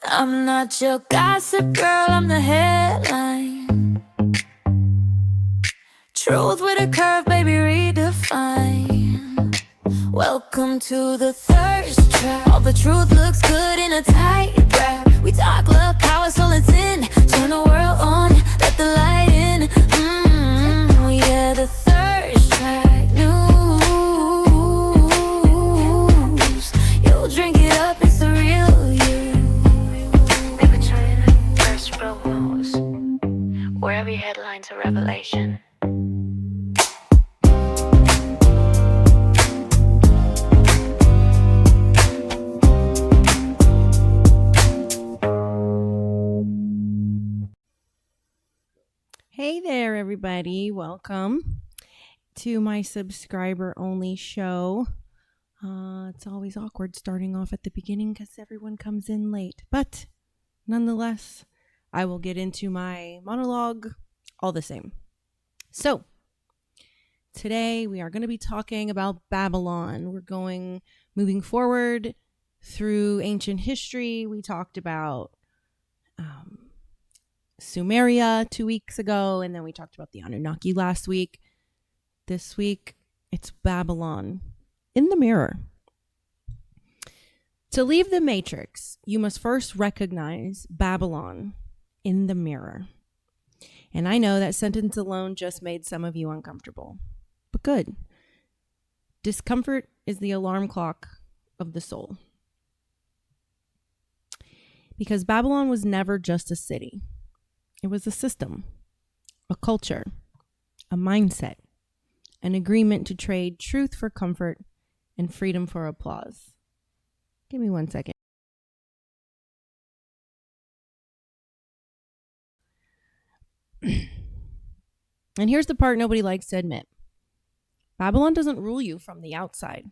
I'm not your gossip girl, I'm the headline. Truth with a curve, baby, redefine. Welcome to the thirst trap. All the truth looks good in a tight wrap. We talk love, power, soul, and sin. Turn the world on, let the light in. Yeah, the thirst trap news. You'll drink it up, it's the real you. Maybe China, first world wars, where every headline's a revelation. Hey there, everybody. Welcome to my subscriber-only show. It's always awkward starting off at the beginning because everyone comes in late. But nonetheless, I will get into my monologue all the same. So, today we are going to be talking about Babylon. We're moving forward through ancient history. We talked about Sumeria 2 weeks ago, and then we talked about the Anunnaki last week. This week, it's Babylon in the mirror. To leave the matrix, you must first recognize Babylon in the mirror. And I know that sentence alone just made some of you uncomfortable, but good. Discomfort is the alarm clock of the soul. Because Babylon was never just a city. It was a system, a culture, a mindset, an agreement to trade truth for comfort and freedom for applause. Give me 1 second. And here's the part nobody likes to admit. Babylon doesn't rule you from the outside.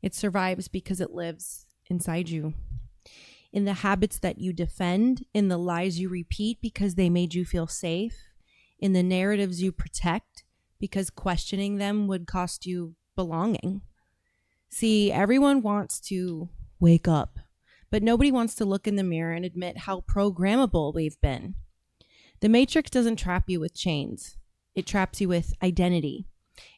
It survives because it lives inside you. In the habits that you defend, in the lies you repeat because they made you feel safe, in the narratives you protect because questioning them would cost you belonging. See, everyone wants to wake up, but nobody wants to look in the mirror and admit how programmable we've been. The Matrix doesn't trap you with chains. It traps you with identity.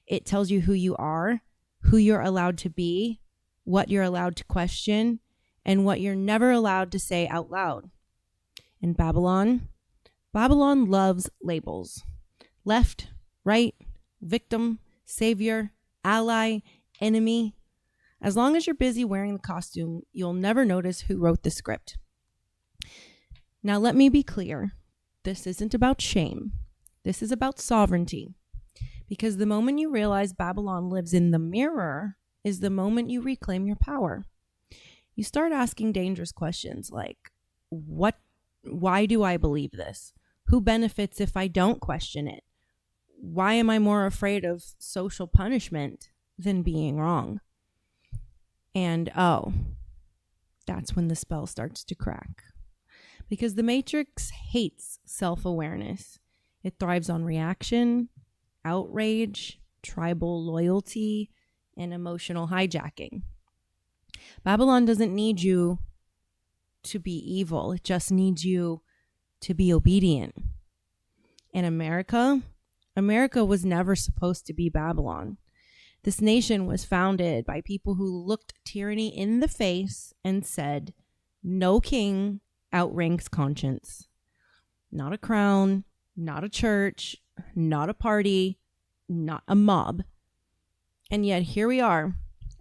It tells you who you are, who you're allowed to be, what you're allowed to question, and what you're never allowed to say out loud. And Babylon loves labels. Left, right, victim, savior, ally, enemy. As long as you're busy wearing the costume, you'll never notice who wrote the script. Now let me be clear. This isn't about shame. This is about sovereignty. Because the moment you realize Babylon lives in the mirror is the moment you reclaim your power. You start asking dangerous questions like, why do I believe this? Who benefits if I don't question it? Why am I more afraid of social punishment than being wrong? And that's when the spell starts to crack. Because the Matrix hates self-awareness. It thrives on reaction, outrage, tribal loyalty, and emotional hijacking. Babylon doesn't need you to be evil. It just needs you to be obedient. And America was never supposed to be Babylon. This nation was founded by people who looked tyranny in the face and said, no king outranks conscience. Not a crown, not a church, not a party, not a mob. And yet here we are,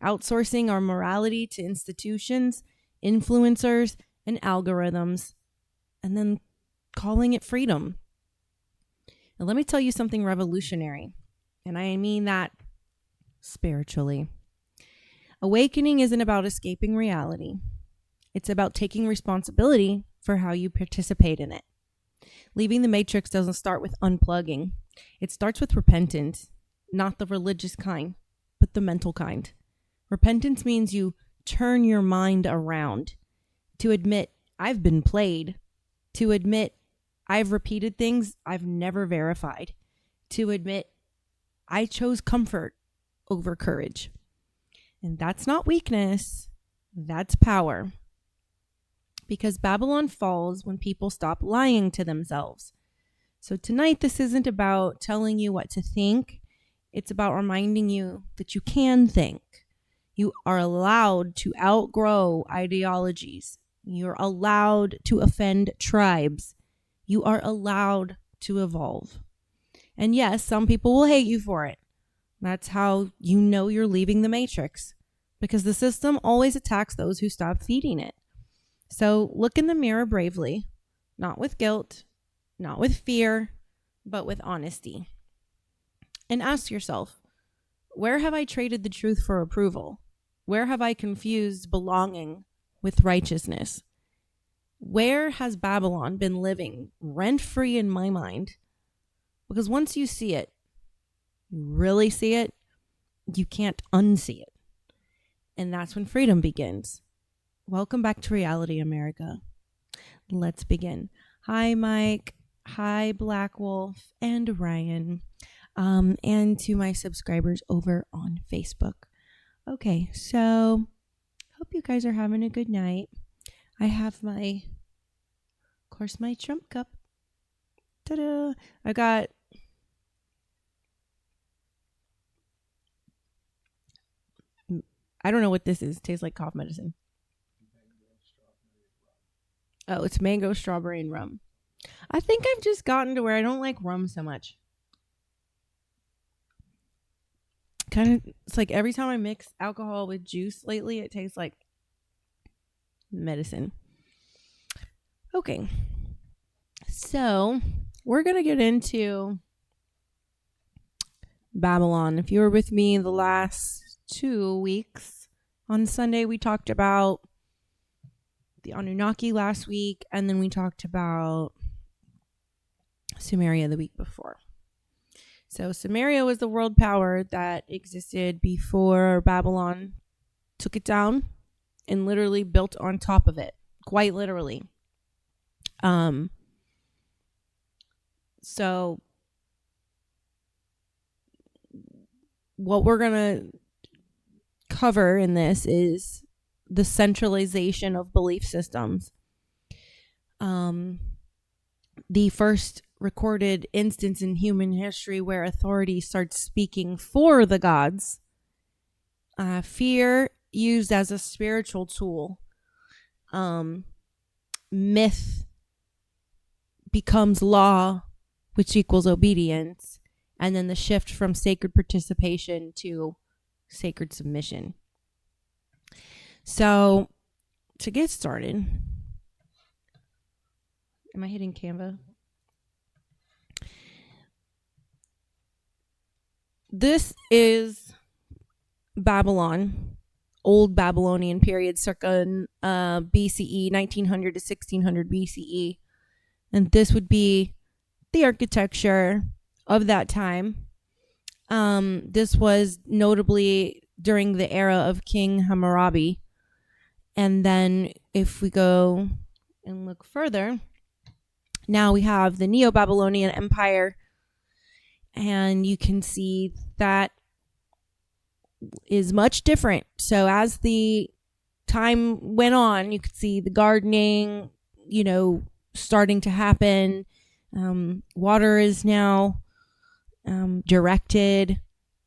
outsourcing our morality to institutions, influencers, and algorithms, and then calling it freedom. Now, let me tell you something revolutionary, and I mean that spiritually. Awakening isn't about escaping reality. It's about taking responsibility for how you participate in it. Leaving the Matrix doesn't start with unplugging. It starts with repentance, not the religious kind, but the mental kind. Repentance means you turn your mind around to admit I've been played, to admit I've repeated things I've never verified, to admit I chose comfort over courage. And that's not weakness, that's power. because Babylon falls when people stop lying to themselves. So tonight, this isn't about telling you what to think. It's about reminding you that you can think. You are allowed to outgrow ideologies. You're allowed to offend tribes. You are allowed to evolve. And yes, some people will hate you for it. That's how you know you're leaving the matrix, because the system always attacks those who stop feeding it. So look in the mirror bravely, not with guilt, not with fear, but with honesty. And ask yourself, where have I traded the truth for approval? Where have I confused belonging with righteousness? Where has Babylon been living rent-free in my mind? Because once you see it, you really see it, you can't unsee it. And that's when freedom begins. Welcome back to reality, America. Let's begin. Hi, Mike. Hi, Black Wolf and Ryan. And to my subscribers over on Facebook. Okay, so hope you guys are having a good night. I have my Trump cup. Ta-da! I don't know what this is. It tastes like cough medicine. Oh, it's mango, strawberry, and rum. I think I've just gotten to where I don't like rum so much. It's like every time I mix alcohol with juice lately, it tastes like medicine. Okay. So we're going to get into Babylon. If you were with me the last 2 weeks, on Sunday we talked about the Anunnaki last week, and then we talked about Sumeria the week before. So Sumeria was the world power that existed before Babylon took it down and literally built on top of it, quite literally. So what we're going to cover in this is the centralization of belief systems. The first recorded instance in human history where authority starts speaking for the gods. Fear used as a spiritual tool. Myth becomes law, which equals obedience. And then the shift from sacred participation to sacred submission. So, to get started, am I hitting Canva? This is Babylon, old Babylonian period, circa BCE, 1900 to 1600 BCE. And this would be the architecture of that time. This was notably during the era of King Hammurabi. And then if we go and look further, now we have the Neo-Babylonian Empire. And you can see that is much different. So as the time went on, you could see the gardening, starting to happen. Water is now directed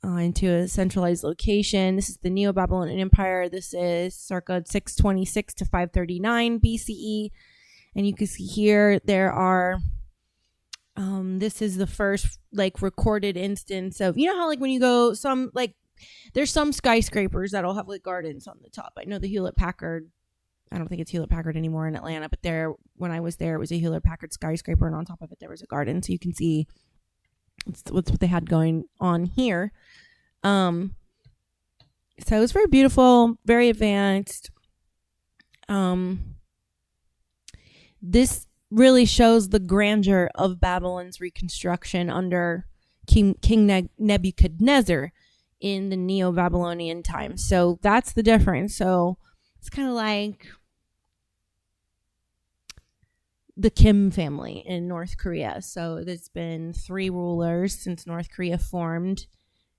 into a centralized location. This is the Neo-Babylonian Empire. This is circa 626 to 539 BCE. And you can see here there are... this is the first recorded instance of, how when you go there's some skyscrapers that'll have gardens on the top. I know the Hewlett Packard, I don't think it's Hewlett Packard anymore in Atlanta, but when I was there, it was a Hewlett Packard skyscraper, and on top of it there was a garden. So you can see what's what they had going on here. So it was very beautiful, very advanced. This really shows the grandeur of Babylon's reconstruction under King Nebuchadnezzar in the Neo-Babylonian times. So that's the difference. So it's kind of like the Kim family in North Korea. So there's been 3 rulers since North Korea formed.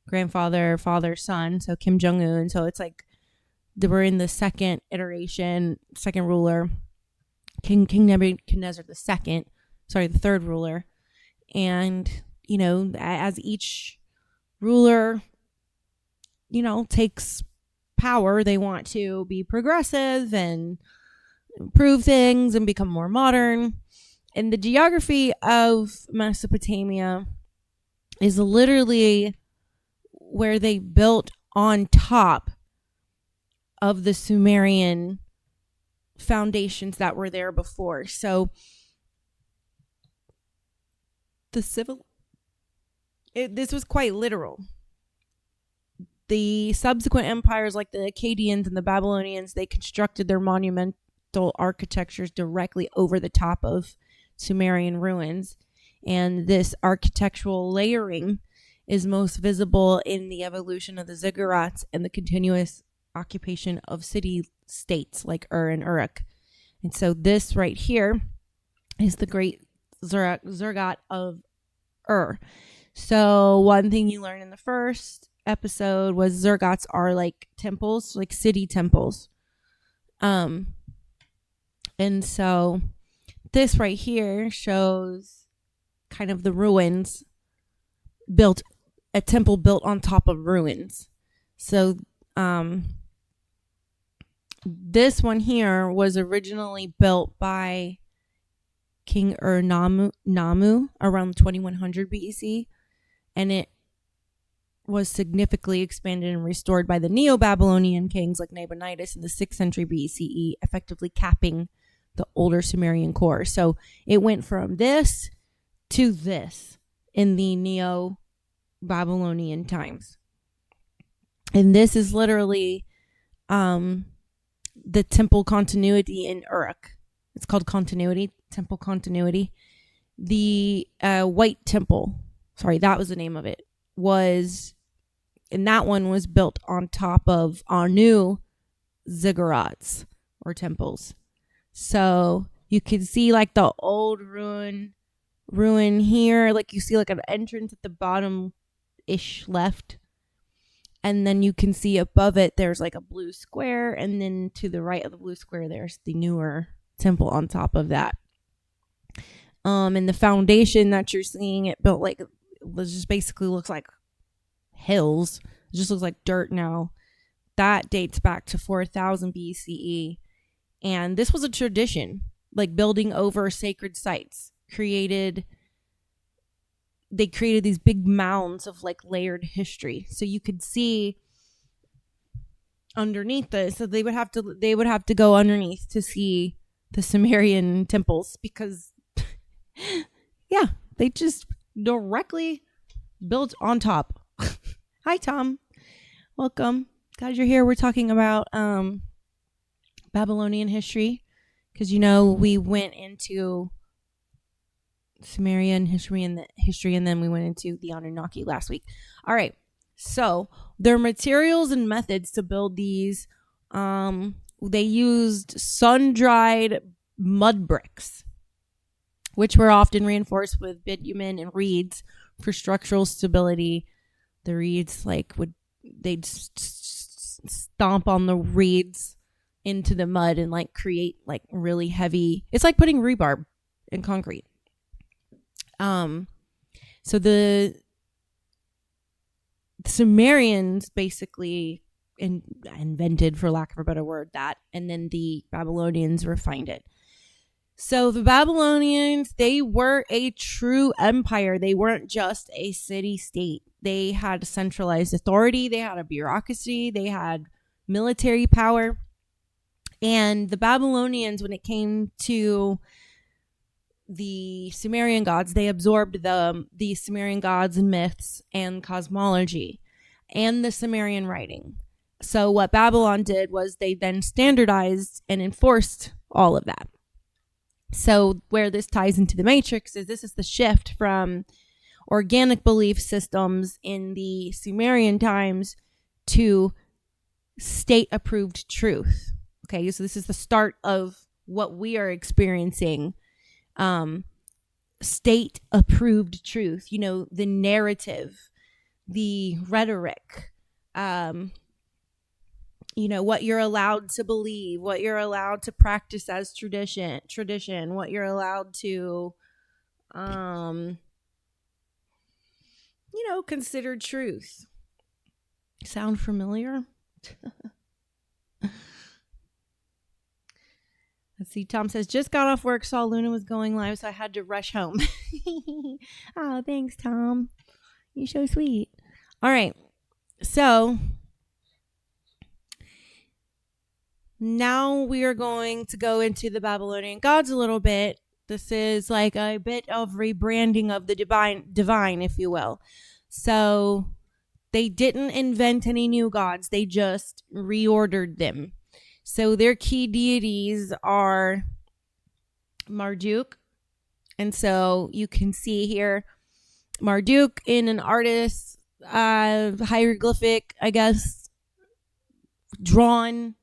Grandfather, father, son. So Kim Jong-un. So it's we're in the second iteration, second ruler. King Nebuchadnezzar II, the third ruler. And, as each ruler, takes power, they want to be progressive and improve things and become more modern. And the geography of Mesopotamia is literally where they built on top of the Sumerian foundations that were there before. So this was quite literal. The subsequent empires like the Akkadians and the Babylonians, they constructed their monumental architectures directly over the top of Sumerian ruins. And this architectural layering is most visible in the evolution of the ziggurats and the continuous occupation of city-states like Ur and Uruk. And so this right here is the great ziggurat of Ur. So one thing you learned in the first episode was ziggurats are like temples, like city temples. And so this right here shows kind of the ruins a temple built on top of ruins. So this one here was originally built by King Ur-Nammu around 2100 BC, and it was significantly expanded and restored by the Neo-Babylonian kings like Nabonidus in the 6th century BCE, effectively capping the older Sumerian core. So it went from this to this in the Neo-Babylonian times. And this is literally the temple continuity in Uruk. It's called temple continuity. The White Temple, that was the name of it, and that one was built on top of our new ziggurats or temples. So you can see like the old ruin here, like you see like an entrance at the bottom-ish left. And then you can see above it, there's like a blue square. And then to the right of the blue square, there's the newer temple on top of that. And the foundation that you're seeing it built like, it just basically looks like hills. It just looks like dirt now. That dates back to 4000 BCE. And this was a tradition, like building over sacred sites. They created these big mounds of like layered history. So you could see underneath this. So they would have to go underneath to see the Sumerian temples because they just directly built on top. Hi, Tom. Welcome. Glad you're here. We're talking about Babylonian history because, we went into Sumerian history and then we went into the Anunnaki last week. All right. So their materials and methods to build these, they used sun-dried mud bricks, which were often reinforced with bitumen and reeds for structural stability. The reeds they'd stomp on the reeds into the mud and like create like really heavy. It's like putting rebarb in concrete. So the Sumerians basically invented, for lack of a better word, that, and then the Babylonians refined it. So the Babylonians, they were a true empire. They weren't just a city-state. They had centralized authority. They had a bureaucracy. They had military power. And the Babylonians, when it came to the Sumerian gods, they absorbed the Sumerian gods and myths and cosmology and the Sumerian writing. So what Babylon did was they then standardized and enforced all of that. So where this ties into the Matrix is this is the shift from organic belief systems in the Sumerian times to state-approved truth. Okay, so this is the start of what we are experiencing. State-approved truth, the narrative, the rhetoric, what you're allowed to believe, what you're allowed to practice as tradition, what you're allowed to, consider truth. Sound familiar? Let's see. Tom says, just got off work, saw Luna was going live, so I had to rush home. Oh, thanks, Tom. You're so sweet. All right. So now we are going to go into the Babylonian gods a little bit. This is like a bit of rebranding of the divine, if you will. So they didn't invent any new gods. They just reordered them. So their key deities are Marduk. And so you can see here Marduk in an artist's hieroglyphic, I guess, drawn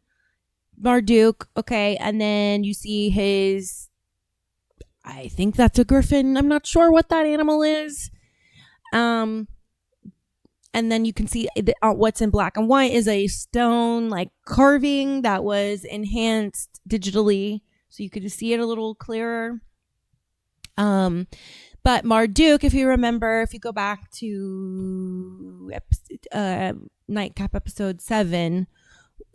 Marduk. Okay. And then you see his, I think that's a griffin. I'm not sure what that animal is. And then you can see what's in black and white is a stone like carving that was enhanced digitally, so you could see it a little clearer. But Marduk, if you remember, if you go back to Nightcap episode 7,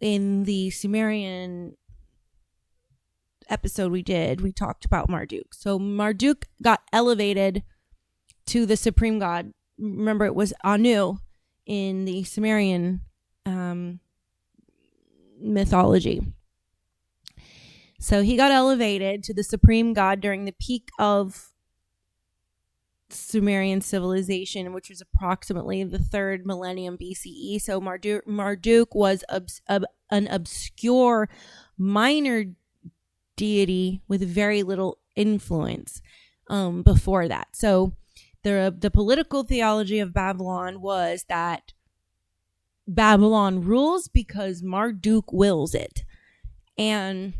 in the Sumerian episode we talked about Marduk. So Marduk got elevated to the supreme god. Remember, it was Anu in the Sumerian mythology. So he got elevated to the supreme god during the peak of Sumerian civilization, which was approximately the 3rd millennium BCE. So Marduk was an obscure minor deity with very little influence before that. So the political theology of Babylon was that Babylon rules because Marduk wills it. And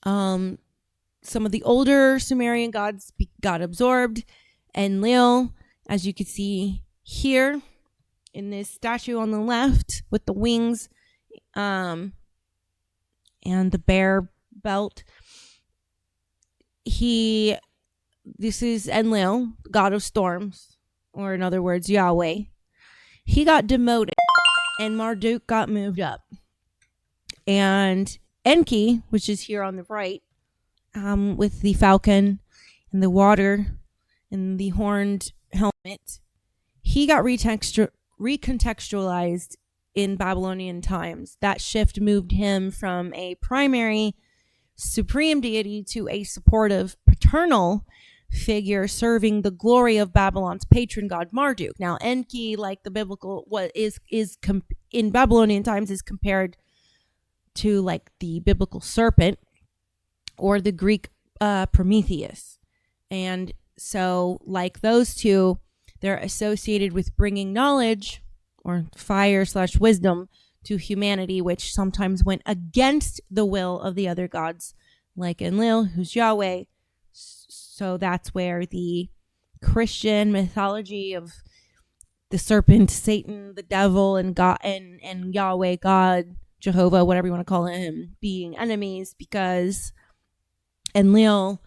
some of the older Sumerian gods got absorbed. Enlil, as you can see here in this statue on the left with the wings and the bear belt, this is Enlil, god of storms, or in other words, Yahweh. He got demoted and Marduk got moved up. And Enki, which is here on the right, with the falcon and the water and the horned helmet, he got recontextualized in Babylonian times. That shift moved him from a primary supreme deity to a supportive paternal figure serving the glory of Babylon's patron god Marduk. Now, Enki, like the biblical, in Babylonian times is compared to like the biblical serpent or the Greek Prometheus. And so like those two, they're associated with bringing knowledge or fire/wisdom to humanity, which sometimes went against the will of the other gods, like Enlil, who's Yahweh. So that's where the Christian mythology of the serpent, Satan, the devil, and God and Yahweh, God, Jehovah, whatever you want to call him, being enemies, because Enlil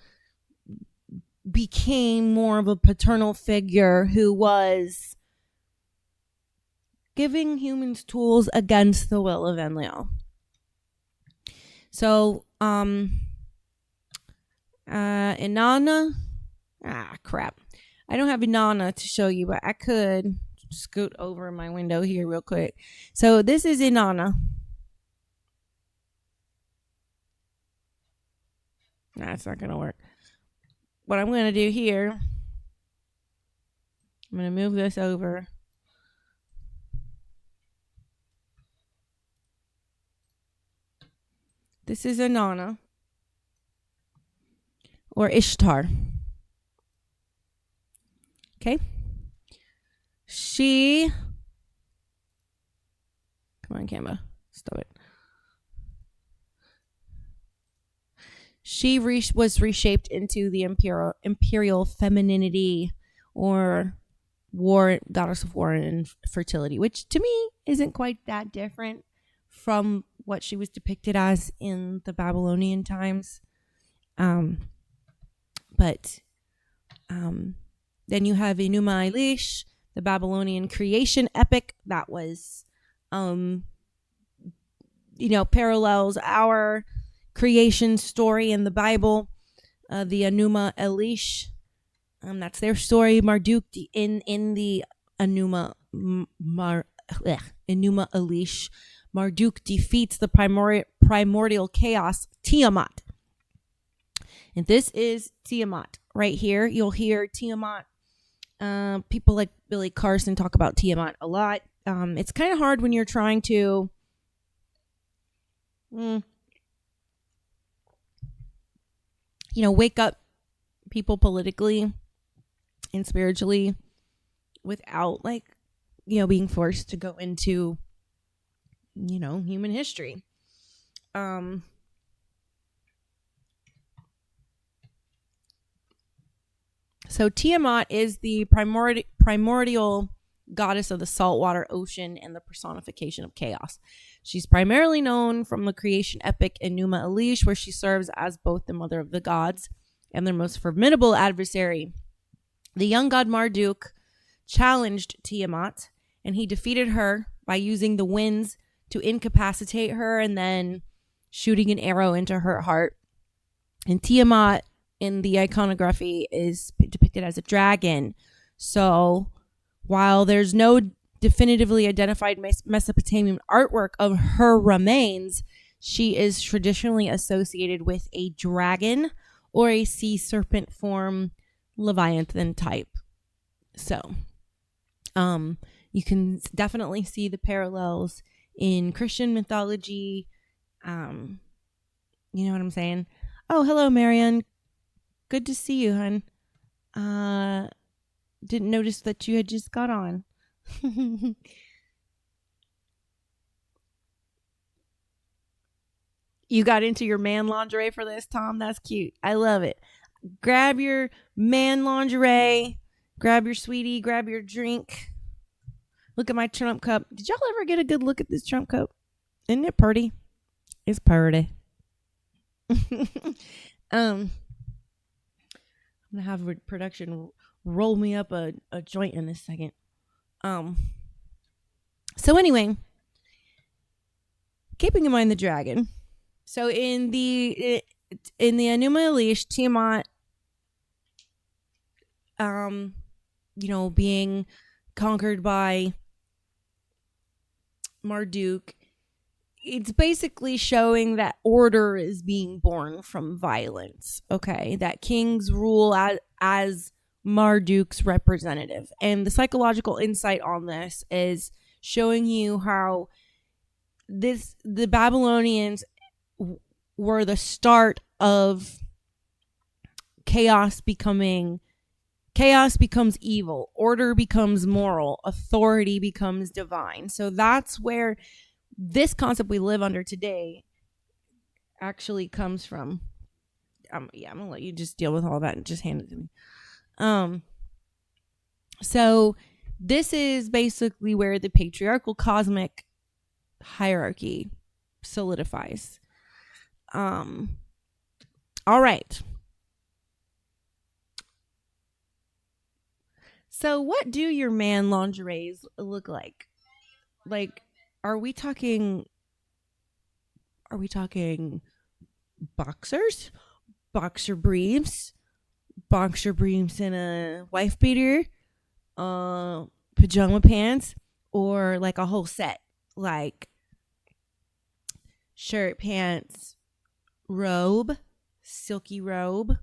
became more of a paternal figure who was giving humans tools against the will of Enlil. So, Inanna, crap. I don't have Inanna to show you, but I could scoot over my window here real quick. So this is Inanna. That's not going to work. What I'm going to do here, I'm going to move this over. This is Inanna, or Ishtar. Okay. Come on, camera. Stop it. She was reshaped into the imperial femininity, or goddess of war and fertility, which to me isn't quite that different from what she was depicted as in the Babylonian times. But then you have Enuma Elish, the Babylonian creation epic that was, parallels our creation story in the Bible. The Enuma Elish, that's their story. Marduk in the Enuma Elish, Marduk defeats the primordial chaos Tiamat. And this is Tiamat right here. You'll hear Tiamat. People like Billy Carson talk about Tiamat a lot. It's kind of hard when you're trying to wake up people politically and spiritually without being forced to go into human history. So Tiamat is the primordial goddess of the saltwater ocean and the personification of chaos. She's primarily known from the creation epic Enuma Elish, where she serves as both the mother of the gods and their most formidable adversary. The young god Marduk challenged Tiamat, and he defeated her by using the winds to incapacitate her and then shooting an arrow into her heart. And Tiamat in the iconography is depicted as a dragon. So while there's no definitively identified Mesopotamian artwork of her remains, she is traditionally associated with a dragon or a sea serpent form, Leviathan type. So you can definitely see the parallels in Christian mythology. You know what I'm saying? Oh, hello, Marianne. Good to see you, hun. Didn't notice that you had just got on. You got into your man lingerie for this, Tom? That's cute. I love it. Grab your man lingerie. Grab your sweetie. Grab your drink. Look at my Trump cup. Did y'all ever get a good look at this Trump cup? Isn't it pretty? It's pretty. I'm gonna have production roll me up a joint in a second. So anyway, keeping in mind the dragon. So in the Enuma Elish, Tiamat, being conquered by Marduk, it's basically showing that order is being born from violence. Okay, that kings rule as Marduk's representative. And the psychological insight on this is showing you how the Babylonians were the start of chaos becomes evil, order becomes moral, authority becomes divine. So that's where this concept we live under today actually comes from. I'm gonna let you just deal with all that and just hand it to me. So this is basically where the patriarchal cosmic hierarchy solidifies. All right. So what do your man lingeries look like? Like, are we talking boxers, boxer briefs and a wife beater, pajama pants, or like a whole set, like shirt, pants, robe, silky robe?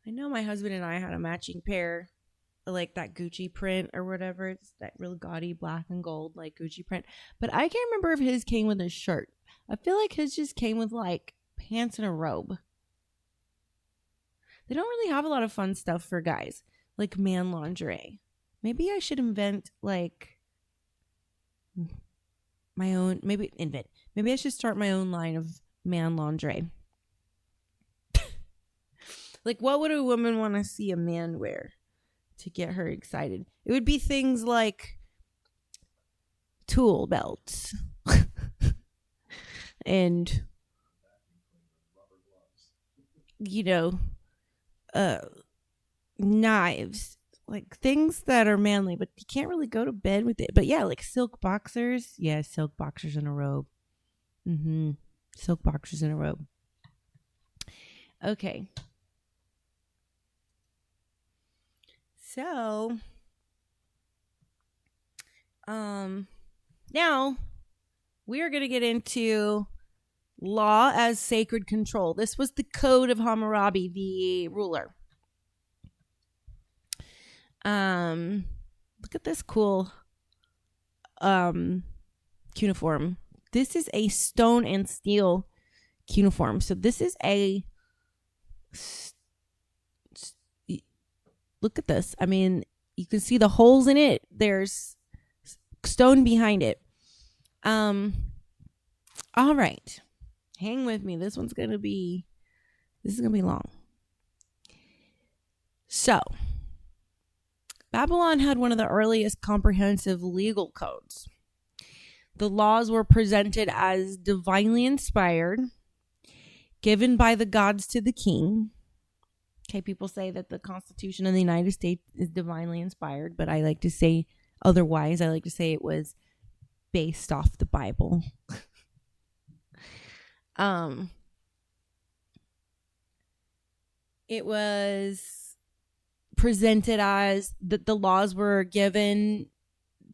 I know my husband and I had a matching pair, like that Gucci print or whatever. It's that real gaudy black and gold like Gucci print. But I can't remember if his came with a shirt. I feel like his just came with like pants and a robe. They don't really have a lot of fun stuff for guys, like man lingerie. Maybe I should invent like my own, maybe I should start my own line of man lingerie. Like, what would a woman want to see a man wear to get her excited? It would be things like tool belts. and, knives, like things that are manly, but you can't really go to bed with it. But yeah, like silk boxers. Yeah, silk boxers in a robe. Silk boxers in a robe. Okay. So, now we are going to get into law as sacred control. This was the code of Hammurabi, the ruler. Look at this cool cuneiform. This is a stone and steel cuneiform. So this is a look at this. I mean, you can see the holes in it. There's stone behind it. All right. Hang with me. This is going to be long. So, Babylon had one of the earliest comprehensive legal codes. The laws were presented as divinely inspired, given by the gods to the king. Okay, people say that the Constitution of the United States is divinely inspired, but I like to say otherwise. I like to say it was based off the Bible. It was presented as that the laws were given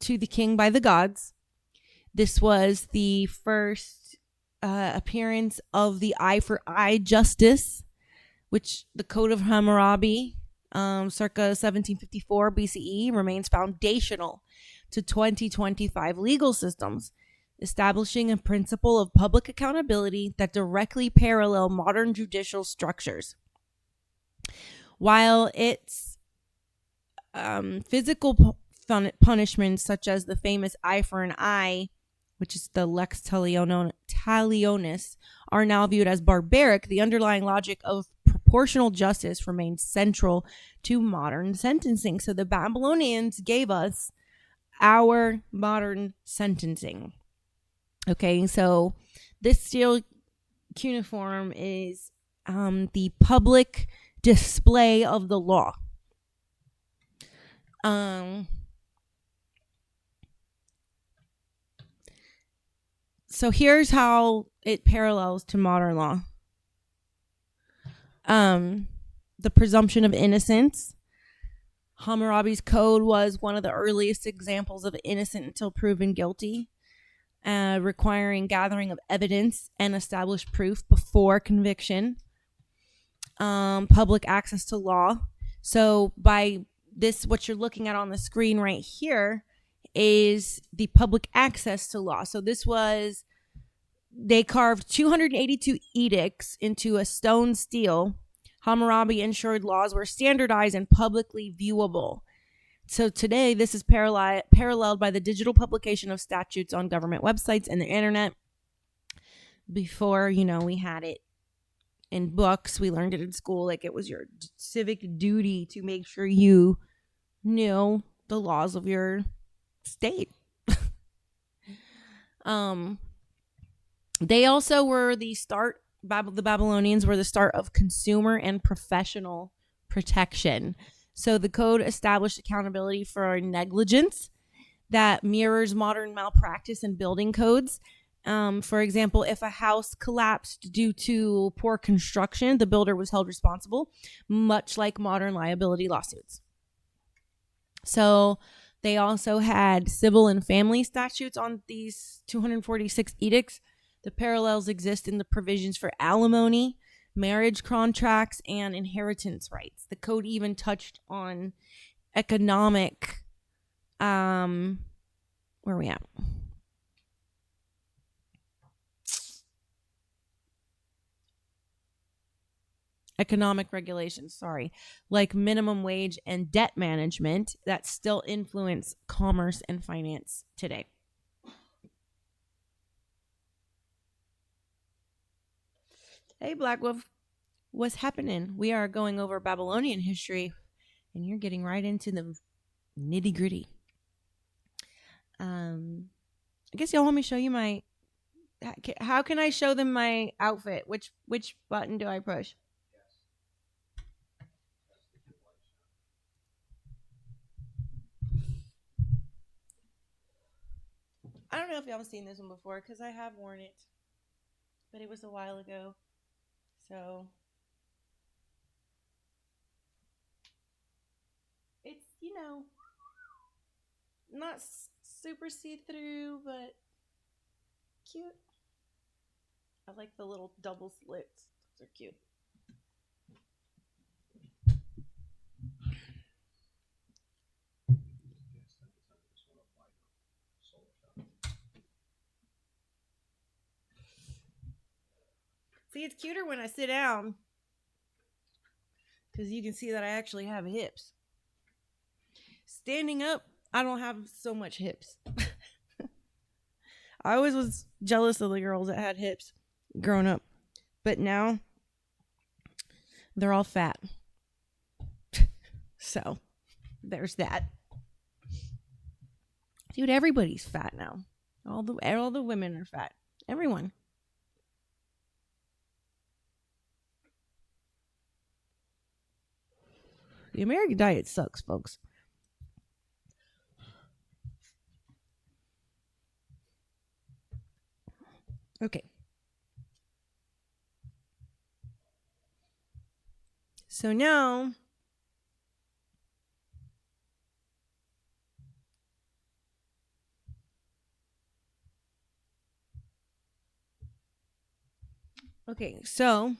to the king by the gods. This was the first appearance of the eye for eye justice, which the Code of Hammurabi, circa 1754 BCE, remains foundational to 2025 legal systems, establishing a principle of public accountability that directly parallel modern judicial structures. While its physical punishments, such as the famous eye for an eye, which is the lex talionis, are now viewed as barbaric, the underlying logic of proportional justice remains central to modern sentencing. So the Babylonians gave us our modern sentencing. Okay, so this steel cuneiform is the public display of the law. So here's how it parallels to modern law. The presumption of innocence. Hammurabi's code was one of the earliest examples of innocent until proven guilty, requiring gathering of evidence and established proof before conviction. Public access to law. So by this, what you're looking at on the screen right here is the public access to law. So this was, they carved 282 edicts into a stone stele. Hammurabi ensured laws were standardized and publicly viewable. So today, this is paralleled by the digital publication of statutes on government websites and the internet. Before, we had it in books. We learned it in school. Like, it was your civic duty to make sure you knew the laws of your state. They also were the start, the Babylonians were the start of consumer and professional protection. So the code established accountability for negligence that mirrors modern malpractice in building codes. For example, if a house collapsed due to poor construction, the builder was held responsible, much like modern liability lawsuits. So they also had civil and family statutes on these 246 edicts. The parallels exist in the provisions for alimony, marriage contracts, and inheritance rights. The code even touched on economic, where are we at? Economic regulations, like minimum wage and debt management that still influence commerce and finance today. Hey, Black Wolf, what's happening? We are going over Babylonian history, and you're getting right into the nitty gritty. I guess y'all want me to show you my How can I show them my outfit? Which button do I push? I don't know if y'all have seen this one before because I have worn it, but it was a while ago. So it's, not super see-through, but cute. I like the little double slits. Those are cute. See, it's cuter when I sit down because you can see that I actually have hips. Standing up, I don't have so much hips. I always was jealous of the girls that had hips growing up, but now they're all fat. So there's that. Dude, everybody's fat now. All the women are fat. Everyone. The American diet sucks, folks. Okay. So now okay, so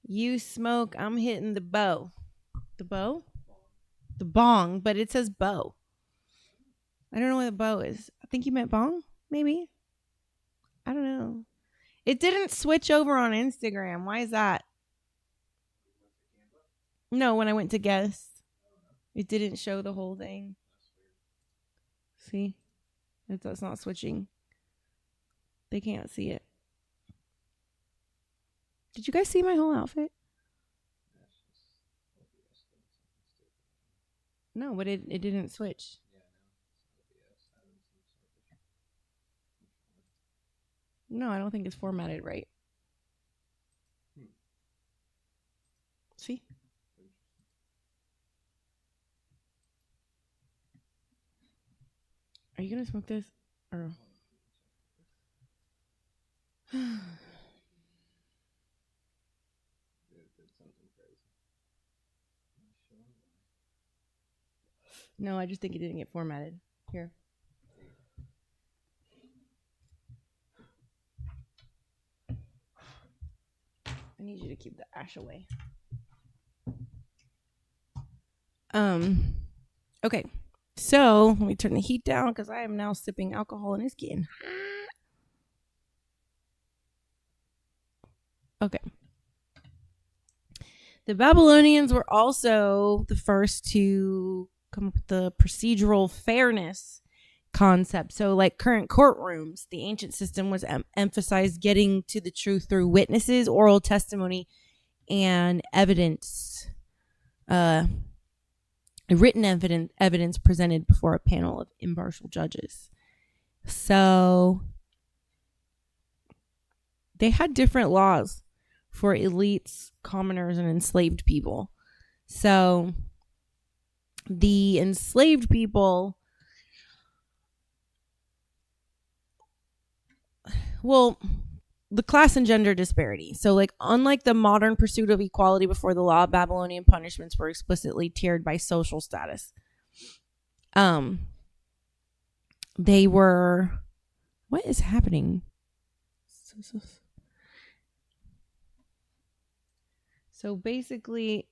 you smoke, I'm hitting the bow. The bow? The bong, but it says bow. I don't know what the bow is. I think you meant bong, maybe. I don't know. It didn't switch over on Instagram. Why is that? No, when I went to guess, it didn't show the whole thing. See? That's not switching. They can't see it. Did you guys see my whole outfit? No, but it didn't switch. No, I don't think it's formatted right. See? Are you gonna smoke this? Or no, I just think it didn't get formatted. Here. I need you to keep the ash away. Okay. So let me turn the heat down because I am now sipping alcohol and it's getting hot. Okay. The Babylonians were also the first to come up with the procedural fairness concept. So, like current courtrooms, the ancient system was emphasized getting to the truth through witnesses, oral testimony, and evidence. Written evidence presented before a panel of impartial judges. So they had different laws for elites, commoners, and enslaved people. So the enslaved people, well, the class and gender disparity. So, like, unlike the modern pursuit of equality before the law, Babylonian punishments were explicitly tiered by social status. They were. What is happening? So basically,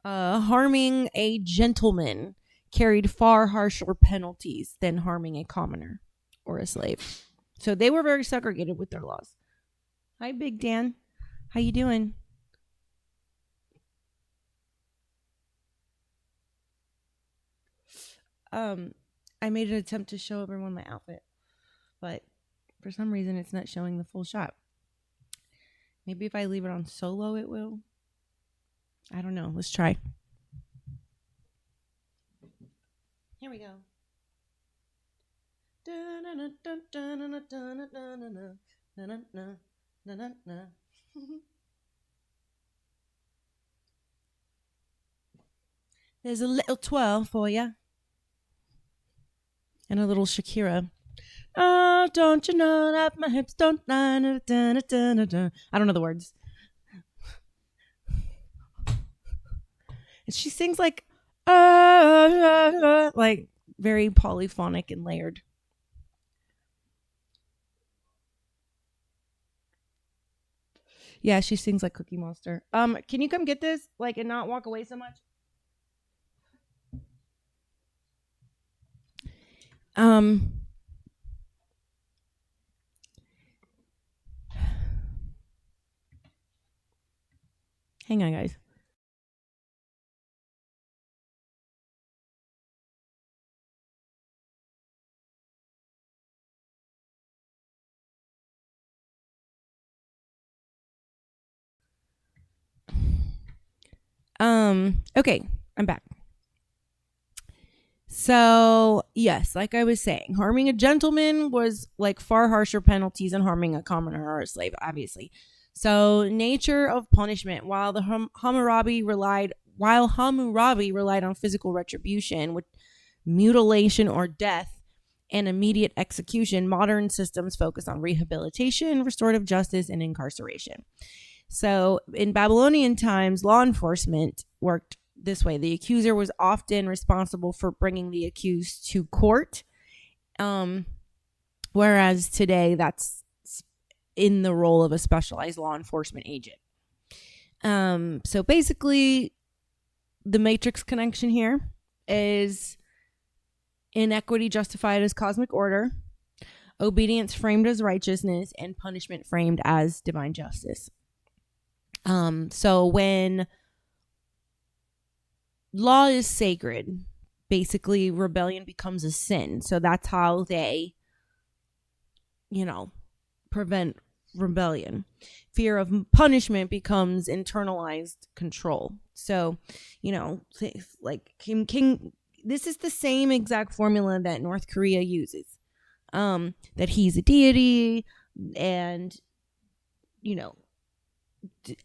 harming a gentleman carried far harsher penalties than harming a commoner or a slave. So they were very segregated with their laws. Hi, Big Dan. How you doing? I made an attempt to show everyone my outfit, but for some reason it's not showing the full shot. Maybe if I leave it on solo, it will. I don't know. Let's try. Here we go. There's a little twirl for you. And a little Shakira. Oh, don't you know that my hips don't... I don't know the words. And she sings like very polyphonic and layered. Yeah, she sings like Cookie Monster. Can you come get this? Like, and not walk away so much? Hang on, guys. Okay, I'm back. So, yes, like I was saying, harming a gentleman was like far harsher penalties than harming a commoner or a slave, obviously. So, nature of punishment. While Hammurabi relied on physical retribution with mutilation or death and immediate execution, modern systems focus on rehabilitation, restorative justice, and incarceration. So in Babylonian times, law enforcement worked this way. The accuser was often responsible for bringing the accused to court, whereas today that's in the role of a specialized law enforcement agent. So basically, the matrix connection here is inequity justified as cosmic order, obedience framed as righteousness, and punishment framed as divine justice. So when law is sacred, basically rebellion becomes a sin. So that's how they, prevent rebellion. Fear of punishment becomes internalized control. So, like King, this is the same exact formula that North Korea uses. That he's a deity and,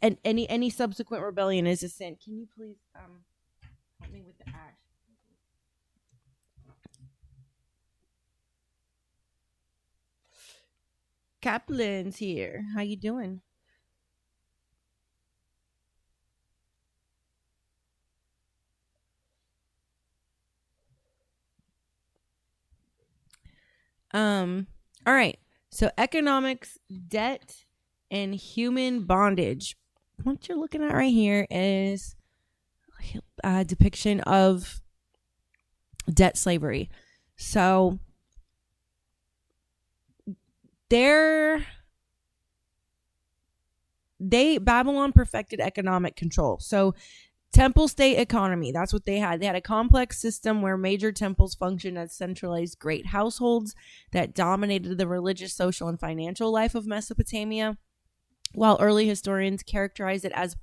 and any subsequent rebellion is a sin. Can you please help me with the ash? Kaplan's here. How you doing? All right. So economics, debt, and human bondage. What you're looking at right here is a depiction of debt slavery. So Babylon perfected economic control. So temple state economy, that's what they had. They had a complex system where major temples functioned as centralized great households that dominated the religious, social, and financial life of Mesopotamia, while early historians characterized it as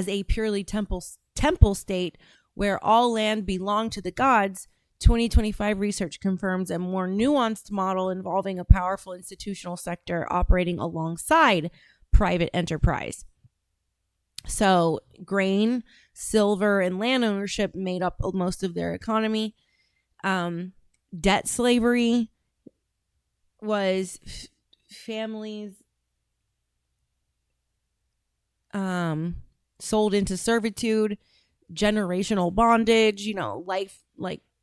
a purely temple state where all land belonged to the gods. 2025 research confirms a more nuanced model involving a powerful institutional sector operating alongside private enterprise. So grain, silver, and land ownership made up most of their economy. Debt slavery was families sold into servitude, generational bondage,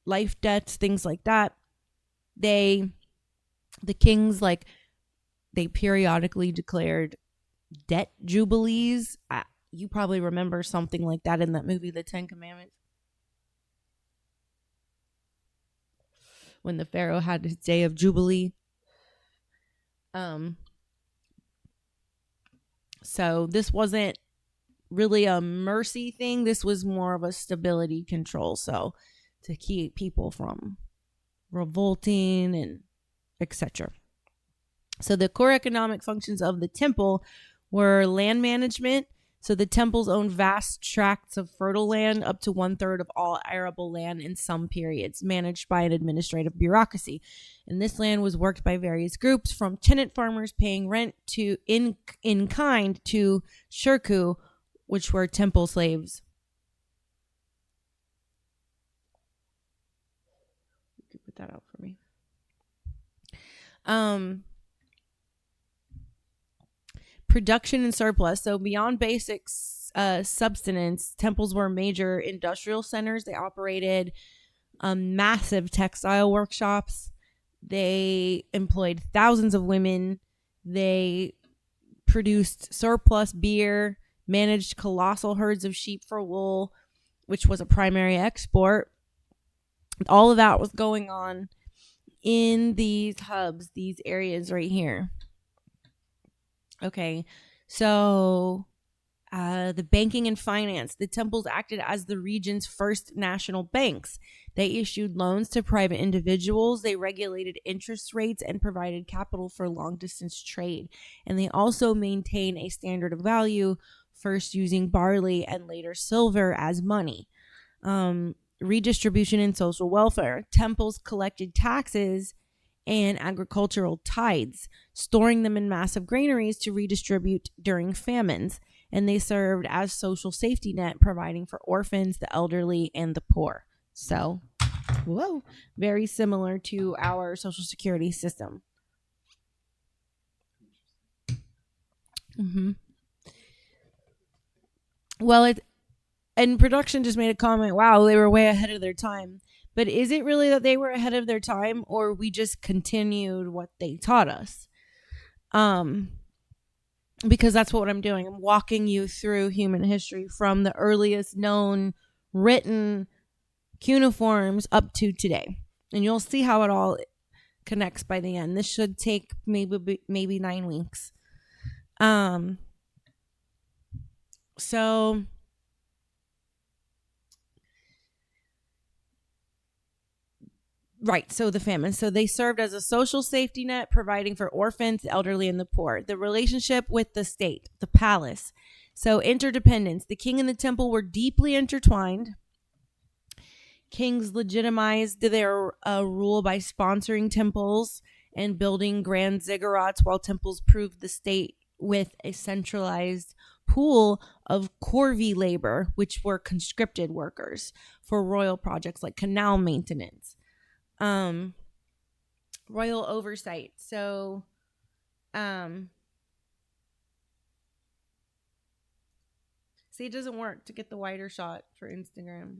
life debts, things like that. The kings, they periodically declared debt jubilees. You probably remember something like that in that movie, The 10 Commandments. When the Pharaoh had his day of jubilee. So this wasn't really a mercy thing. This was more of a stability control. So to keep people from revolting and etc. So the core economic functions of the temple were land management, So the temples owned vast tracts of fertile land, up to 1/3 of all arable land in some periods, managed by an administrative bureaucracy. And this land was worked by various groups, from tenant farmers paying rent to in kind to shirku, which were temple slaves. You could put that out for me. Production and surplus. So beyond basic subsistence, temples were major industrial centers. They operated massive textile workshops. They employed thousands of women. They produced surplus beer, managed colossal herds of sheep for wool, which was a primary export. All of that was going on in these hubs, these areas right here. Okay, so the banking and finance. The temples acted as the region's first national banks. They issued loans to private individuals. They regulated interest rates and provided capital for long-distance trade. And they also maintained a standard of value, first using barley and later silver as money. Redistribution and social welfare. Temples collected taxes and agricultural tithes, storing them in massive granaries to redistribute during famines. And they served as social safety net, providing for orphans, the elderly, and the poor. So, whoa, very similar to our social security system. Well, and production just made a comment, wow, they were way ahead of their time. But is it really that they were ahead of their time, or we just continued what they taught us? Because that's what I'm doing. I'm walking you through human history from the earliest known written cuneiforms up to today. And you'll see how it all connects by the end. This should take maybe 9 weeks. So right, so the famine. So they served as a social safety net, providing for orphans, the elderly, and the poor. The relationship with the state, the palace. So interdependence. The king and the temple were deeply intertwined. Kings legitimized their rule by sponsoring temples and building grand ziggurats, while temples proved the state with a centralized pool of corvée labor, which were conscripted workers for royal projects like canal maintenance. Royal oversight. So, see, it doesn't work to get the wider shot for Instagram.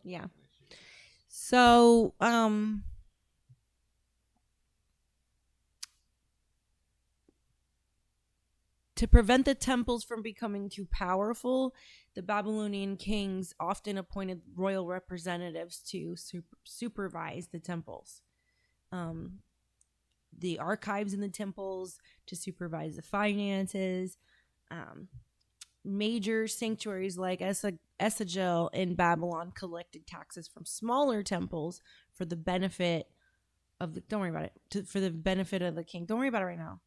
Yeah. So, to prevent the temples from becoming too powerful, the Babylonian kings often appointed royal representatives to supervise the temples. The archives in the temples to supervise the finances. Major sanctuaries like Esagil in Babylon collected taxes from smaller temples for the benefit of the. Don't worry about it. For the benefit of the king. Don't worry about it right now.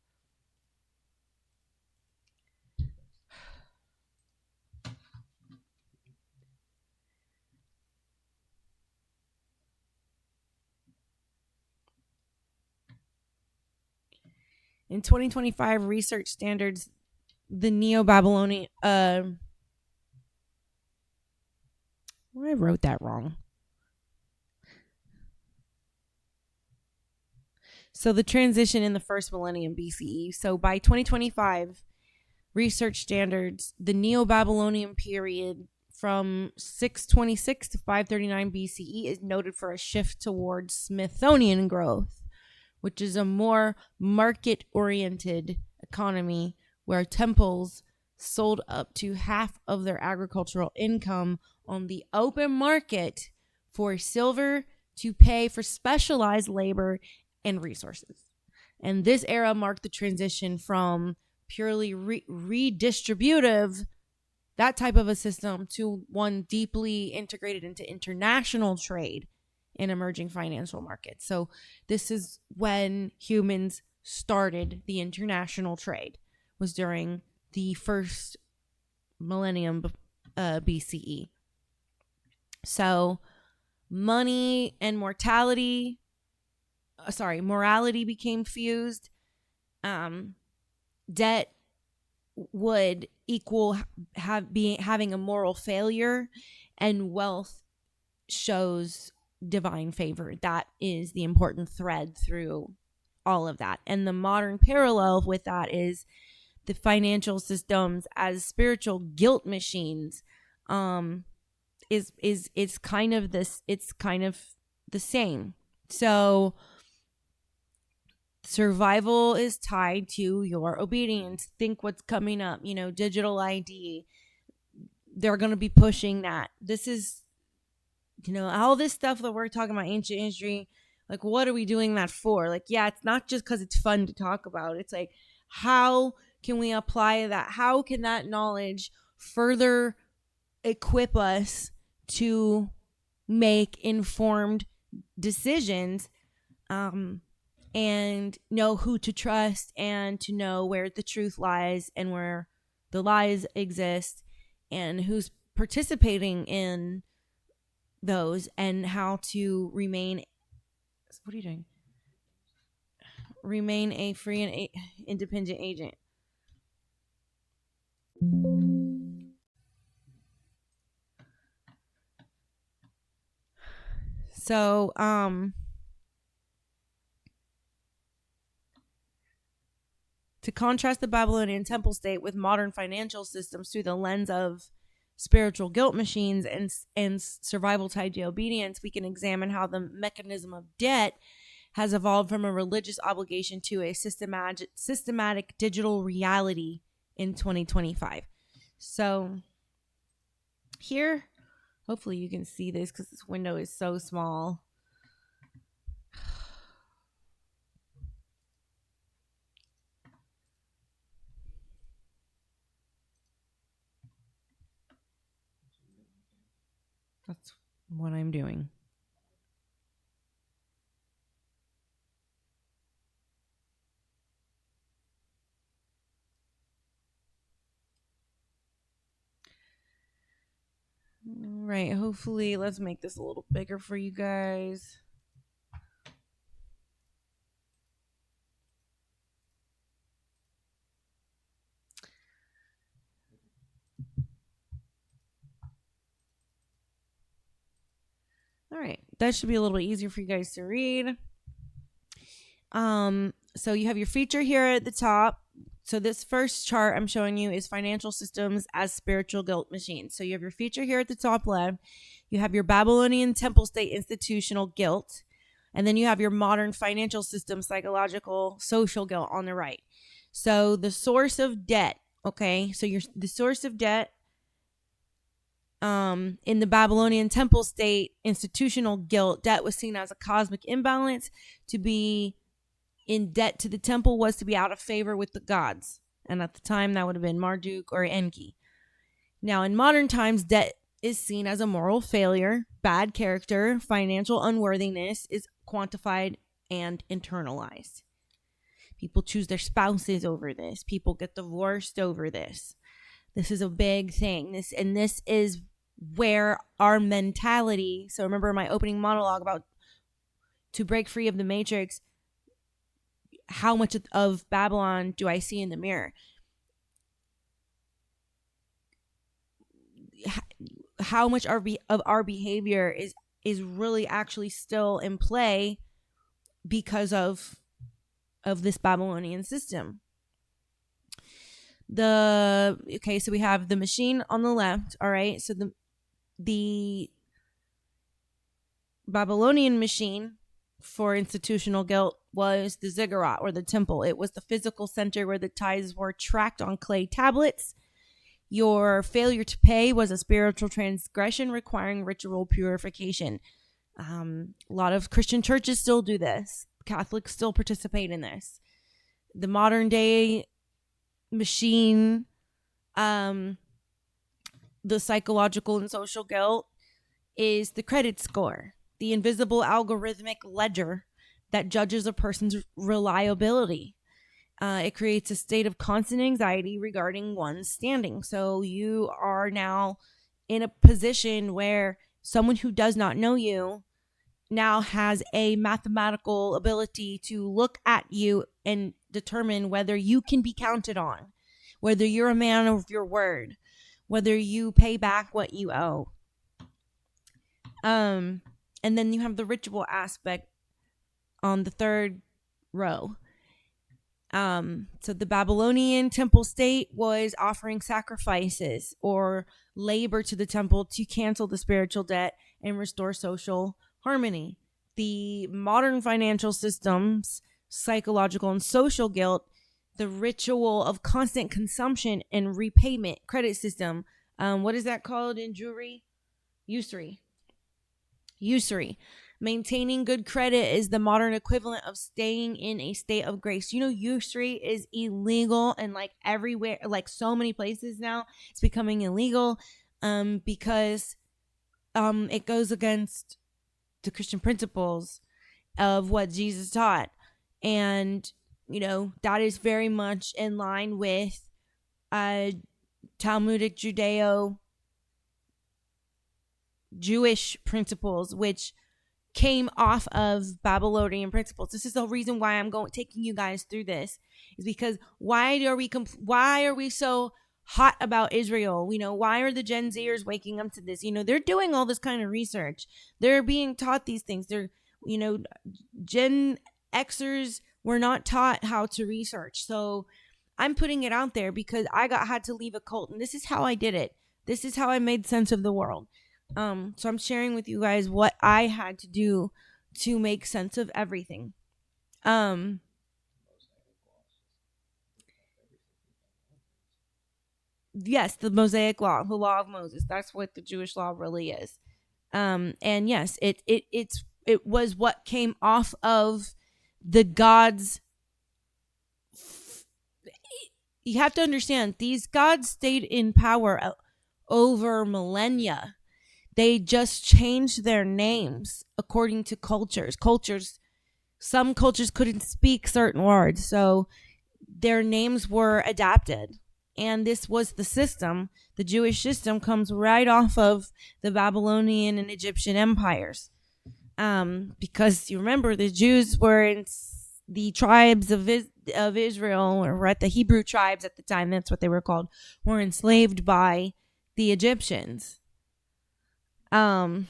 In 2025 research standards, the Neo-Babylonian... I wrote that wrong. So the transition in the first millennium BCE. So by 2025 research standards, the Neo-Babylonian period from 626 to 539 BCE is noted for a shift towards Smithsonian growth, which is a more market-oriented economy where temples sold up to half of their agricultural income on the open market for silver to pay for specialized labor and resources. And this era marked the transition from purely redistributive, that type of a system, to one deeply integrated into international trade in emerging financial markets. So this is when humans started the international trade was during the first millennium BCE. So money and morality became fused. Debt would equal having a moral failure, and wealth shows divine favor. That is the important thread through all of that. And the modern parallel with that is the financial systems as spiritual guilt machines. It's kind of the same. So survival is tied to your obedience. Think what's coming up, digital ID. They're going to be pushing that. This is, all this stuff that we're talking about, ancient history. Like, what are we doing that for? Like, yeah, it's not just because it's fun to talk about. It's like, how can we apply that? How can that knowledge further equip us to make informed decisions, and know who to trust, and to know where the truth lies and where the lies exist, and who's participating in those, and how to remain a free and independent agent. So, to contrast the Babylonian temple state with modern financial systems through the lens of spiritual guilt machines and survival tied to obedience, we can examine how the mechanism of debt has evolved from a religious obligation to a systematic digital reality in 2025. So here, hopefully you can see this because this window is so small. That's what I'm doing. Right, hopefully, let's make this a little bigger for you guys. All right, that should be a little bit easier for you guys to read. So you have your feature here at the top. So this first chart I'm showing you is financial systems as spiritual guilt machines. So you have your feature here at the top left. You have your Babylonian temple state institutional guilt. And then you have your modern financial system, psychological, social guilt on the right. So the source of debt, okay? So the source of debt in the Babylonian temple state institutional guilt, debt was seen as a cosmic imbalance. To be in debt to the temple was to be out of favor with the gods. And at the time, that would have been Marduk or Enki. Now, in modern times, debt is seen as a moral failure, bad character, financial unworthiness is quantified and internalized. People choose their spouses over this. People get divorced over this. This is a big thing. This is where our mentality. So remember my opening monologue about to break free of the matrix. How much of Babylon do I see in the mirror? How much of our behavior is really actually still in play because of this Babylonian system. So we have the machine on the left. All right, so the Babylonian machine for institutional guilt was the ziggurat or the temple. It was the physical center where the tithes were tracked on clay tablets. Your failure to pay was a spiritual transgression requiring ritual purification. A lot of Christian churches still do this. Catholics still participate in this. The modern day machine, the psychological and social guilt, is the credit score, the invisible algorithmic ledger that judges a person's reliability. It creates a state of constant anxiety regarding one's standing. So you are now in a position where someone who does not know you now has a mathematical ability to look at you and determine whether you can be counted on, whether you're a man of your word, whether you pay back what you owe. And then you have the ritual aspect on the third row. So the Babylonian temple state was offering sacrifices or labor to the temple to cancel the spiritual debt and restore social harmony. The modern financial systems, psychological and social guilt, the ritual of constant consumption and repayment, credit system. What is that called in jewelry? Usury. Maintaining good credit is the modern equivalent of staying in a state of grace. You know, usury is illegal and like everywhere, like so many places now, it's becoming illegal because it goes against the Christian principles of what Jesus taught. And, you know, that is very much in line with Talmudic Judeo-Jewish principles, which came off of Babylonian principles. This is the reason why I'm taking you guys through this, is because why are we so hot about Israel? You know, why are the Gen Zers waking up to this? You know, they're doing all this kind of research. They're being taught these things. They're, you know, Gen Xers were not taught how to research. So I'm putting it out there because I had to leave a cult, and this is how I did it. This is how I made sense of the world. So I'm sharing with you guys what I had to do to make sense of everything. Yes, the Mosaic law, the law of Moses. That's what the Jewish law really is. And yes, it was what came off of the gods. You have to understand, these gods stayed in power over millennia. They just changed their names according to cultures. Some cultures couldn't speak certain words, so their names were adapted. And this was the system. The Jewish system comes right off of the Babylonian and Egyptian empires. Because you remember, the Jews were in the tribes of Israel, or the Hebrew tribes at the time, that's what they were called, were enslaved by the Egyptians. And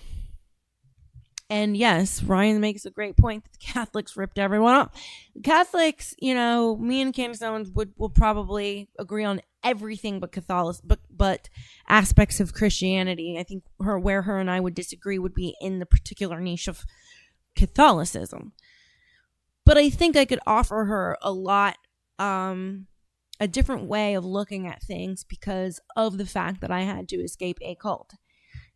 yes, Ryan makes a great point that the Catholics ripped everyone off. The Catholics, you know, me and Candace Owens will probably agree on everything but Catholicism, but aspects of Christianity. I think where her and I would disagree would be in the particular niche of Catholicism. But I think I could offer her a lot, a different way of looking at things because of the fact that I had to escape a cult.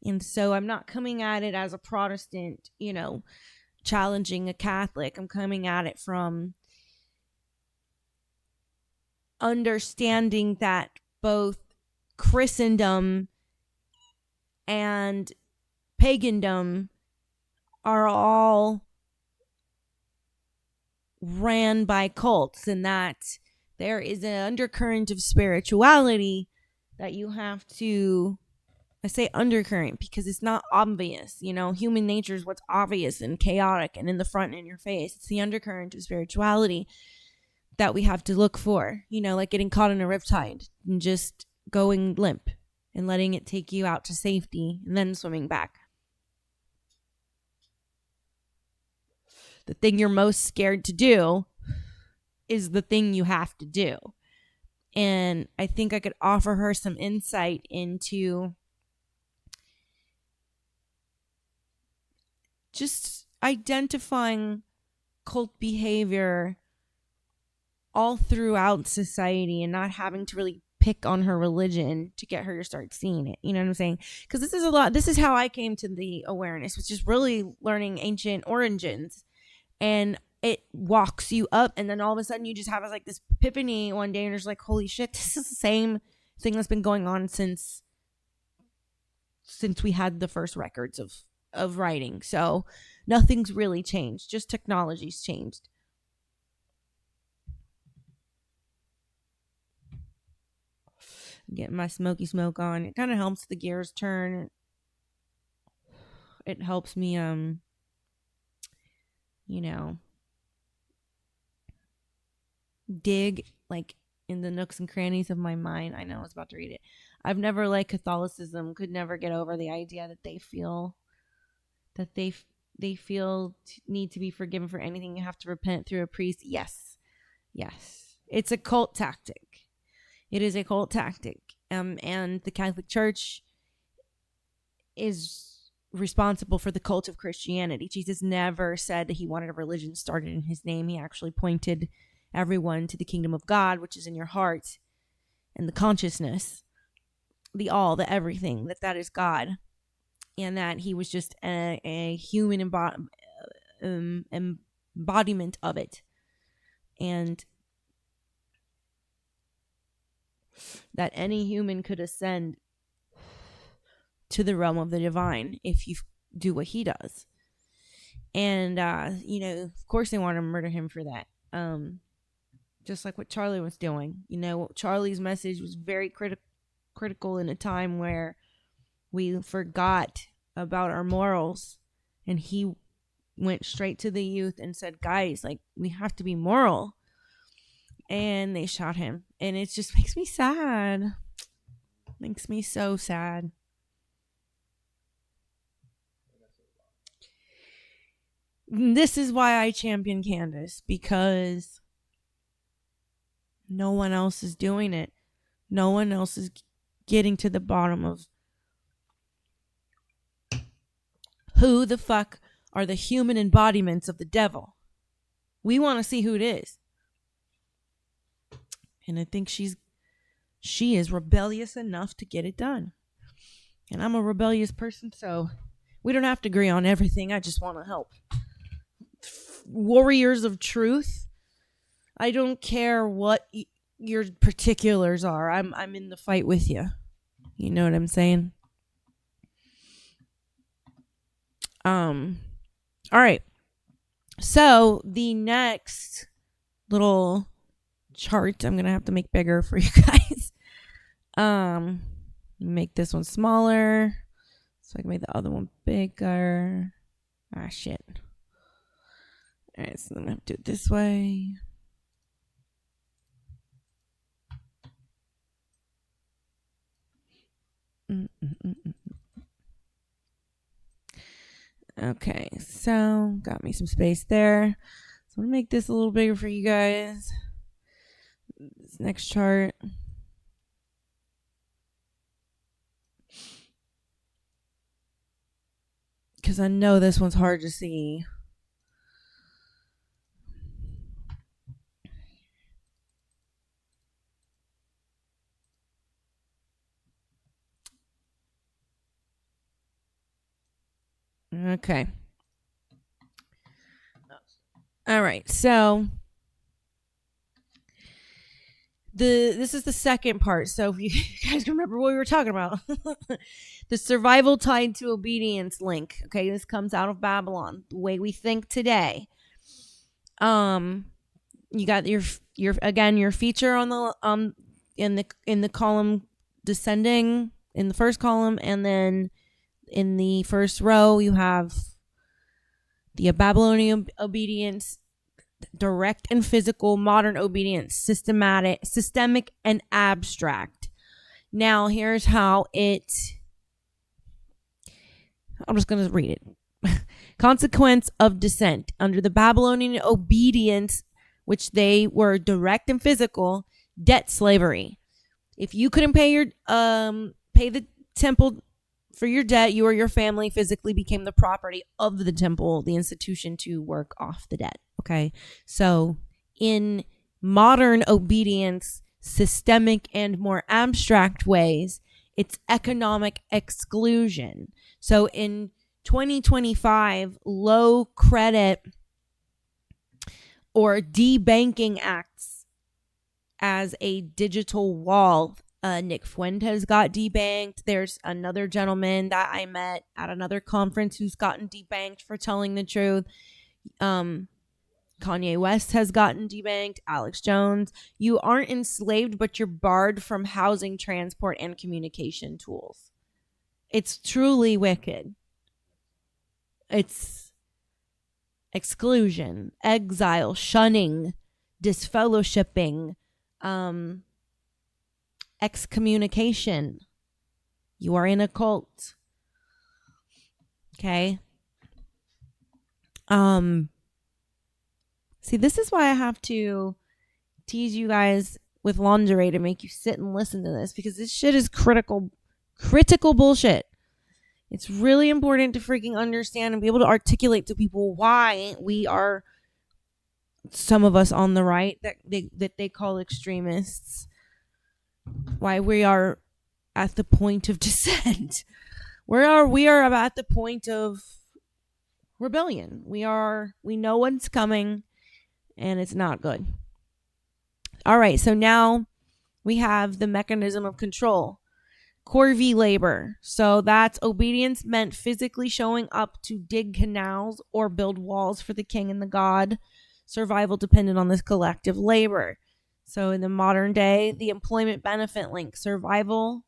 And so I'm not coming at it as a Protestant, you know, challenging a Catholic. I'm coming at it from understanding that both Christendom and pagandom are all ran by cults, and that there is an undercurrent of spirituality that you have to, I say undercurrent because it's not obvious. You know, human nature is what's obvious and chaotic and in the front and in your face. It's the undercurrent of spirituality that we have to look for. You know, like getting caught in a riptide and just going limp and letting it take you out to safety and then swimming back. The thing you're most scared to do is the thing you have to do. And I think I could offer her some insight into just identifying cult behavior all throughout society and not having to really pick on her religion to get her to start seeing it. You know what I'm saying? Because this is how I came to the awareness, which is really learning ancient origins. And it walks you up, and then all of a sudden you just have like this epiphany one day, and you're just like, holy shit, this is the same thing that's been going on since we had the first records of writing. So nothing's really changed. Just technology's changed. Get my smoky smoke on. It kind of helps the gears turn. It helps me, dig like in the nooks and crannies of my mind. I know I was about to read it. I've never liked Catholicism. Could never get over the idea that they feel need to be forgiven for anything. You have to repent through a priest. Yes. It's a cult tactic. It is a cult tactic. And the Catholic Church is responsible for the cult of Christianity. Jesus never said that he wanted a religion started in his name. He actually pointed everyone to the kingdom of God, which is in your heart and the consciousness, the all, the everything, that is God, and that he was just a human embodiment of it, and that any human could ascend to the realm of the divine if you do what he does. And of course they want to murder him for that, just like what Charlie was doing. Charlie's message was very critical in a time where we forgot about our morals, and he went straight to the youth and said, guys, like, we have to be moral. And they shot him, and it just makes me sad. Makes me so sad. This is why I champion Candace, because no one else is doing it. No one else is getting to the bottom of who the fuck are the human embodiments of the devil. We want to see who it is. And I think she is rebellious enough to get it done. And I'm a rebellious person, so we don't have to agree on everything. I just want to help. Warriors of truth. I don't care what your particulars are. I'm in the fight with you. You know what I'm saying? All right. So the next little chart I'm gonna have to make bigger for you guys. Make this one smaller so I can make the other one bigger. Shit. All right, so I'm gonna have to do it this way. Okay, so got me some space there. So I'm gonna make this a little bigger for you guys. This next chart. Because I know this one's hard to see. Okay. All right. So this is the second part. So if you guys remember what we were talking about, the survival tied to obedience link. Okay, this comes out of Babylon, the way we think today. You got your feature on the in the column descending in the first column, and then in the first row you have the Babylonian obedience, direct and physical, modern obedience, systemic and abstract. Now here's how I'm just going to read it. Consequence of descent. Under the Babylonian obedience, which they were direct and physical, debt slavery. If you couldn't pay the temple for your debt, you or your family physically became the property of the temple, the institution, to work off the debt. Okay. So in modern obedience, systemic and more abstract ways, it's economic exclusion. So in 2025, low credit or debanking acts as a digital wall Nick Fuentes got debanked. There's another gentleman that I met at another conference who's gotten debanked for telling the truth. Kanye West has gotten debanked. Alex Jones. You aren't enslaved, but you're barred from housing, transport, and communication tools. It's truly wicked. It's exclusion, exile, shunning, disfellowshipping, excommunication. You are in a cult. Okay. See, this is why I have to tease you guys with lingerie to make you sit and listen to this, because this shit is critical bullshit. It's really important to freaking understand and be able to articulate to people why we are, some of us on the right that they call extremists, why we are at the point of dissent. We are at the point of rebellion. We know what's coming, and it's not good. All right, so now we have the mechanism of control. Corvée labor. So that's obedience meant physically showing up to dig canals or build walls for the king and the god. Survival depended on this collective labor. So in the modern day, the employment benefit link, survival,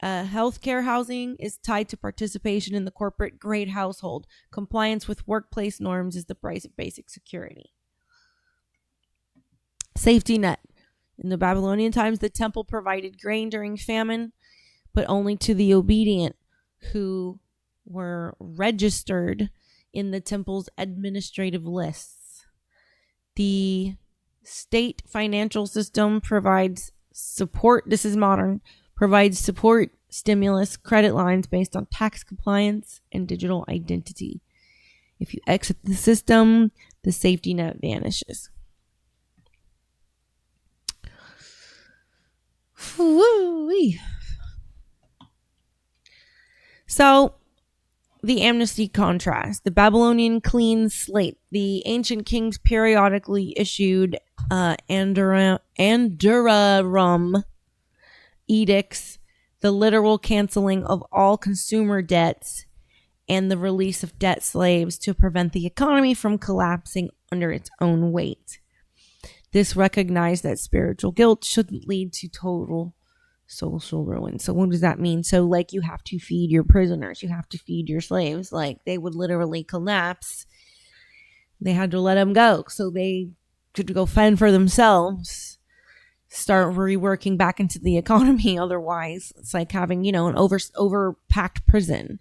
healthcare, housing is tied to participation in the corporate grade household. Compliance with workplace norms is the price of basic security. Safety net. In the Babylonian times, the temple provided grain during famine, but only to the obedient who were registered in the temple's administrative lists. The state financial system provides support. This is modern. Provides support, stimulus, credit lines based on tax compliance and digital identity. If you exit the system, the safety net vanishes. Woo-wee. So, the amnesty contrast. The Babylonian clean slate. The ancient kings periodically issued Anduraram edicts, the literal canceling of all consumer debts, and the release of debt slaves to prevent the economy from collapsing under its own weight. This recognized that spiritual guilt shouldn't lead to total social ruin. So what does that mean? So like you have to feed your prisoners, you have to feed your slaves. Like they would literally collapse. They had to let them go so they could go fend for themselves, start reworking back into the economy. Otherwise, it's like having, an overpacked prison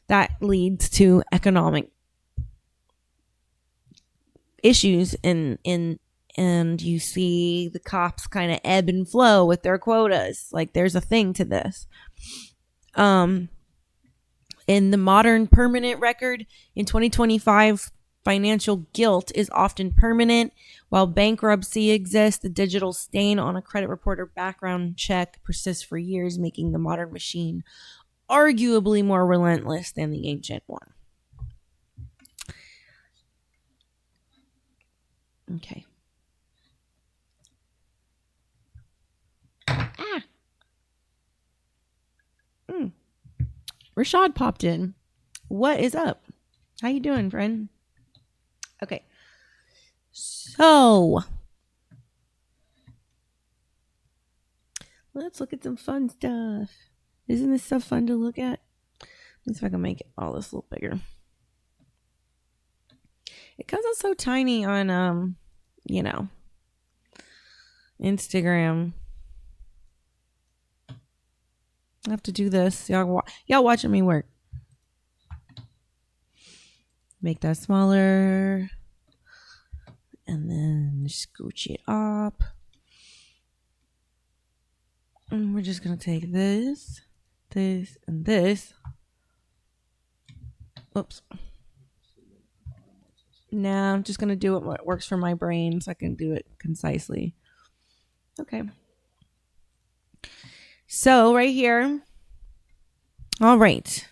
that leads to economic issues and you see the cops kind of ebb and flow with their quotas. Like there's a thing to this. In the modern permanent record in 2025, financial guilt is often permanent. While bankruptcy exists, the digital stain on a credit report or background check persists for years, making the modern machine arguably more relentless than the ancient one. Okay. Rashad popped in. What is up? How you doing, friend? Okay. So, let's look at some fun stuff. Isn't this stuff fun to look at? Let's see if I can make it all this a little bigger. It comes out so tiny on, Instagram. I have to do this. Y'all watching me work. Make that smaller. And then scooch it up. And we're just going to take this, and this. Oops. Now I'm just going to do what works for my brain so I can do it concisely. Okay. So right here. All right.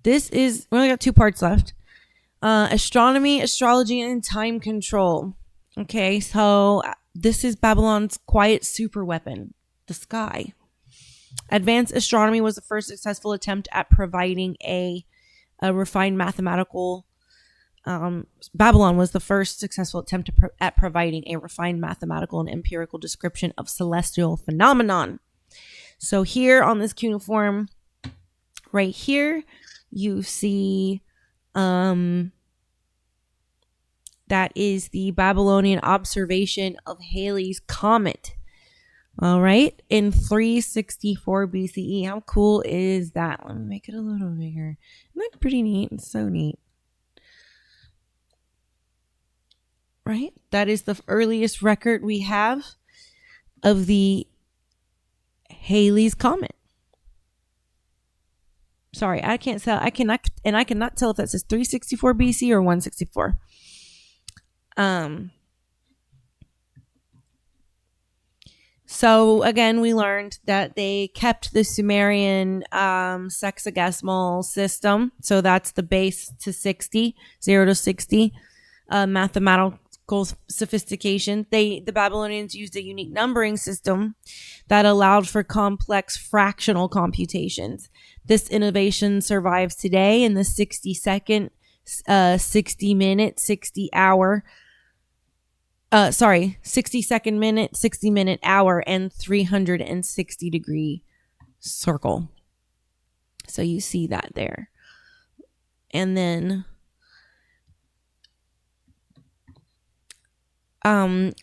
We only got 2 parts left. Astronomy, astrology, and time control. Okay, so this is Babylon's quiet super weapon. the sky. Advanced astronomy was the first successful attempt at providing a refined mathematical. Babylon was the first successful attempt at providing a refined mathematical and empirical description of celestial phenomenon. So here on this cuneiform, right here, you see that is the Babylonian observation of Halley's Comet. All right, in 364 BCE. How cool is that? Let me make it a little bigger. Isn't that pretty neat? It's so neat. Right? That is the earliest record we have of the Halley's Comet. Sorry, I can't tell. I cannot tell if that says 364 BC or 164. So again, we learned that they kept the Sumerian sexagesimal system. So that's the base to 60, 0 to 60, mathematical sophistication. The Babylonians used a unique numbering system that allowed for complex fractional computations. This innovation survives today in the 60 second, 60 minute, 60 hour, 60 second minute, 60 minute hour, and 360 degree circle. So you see that there. And then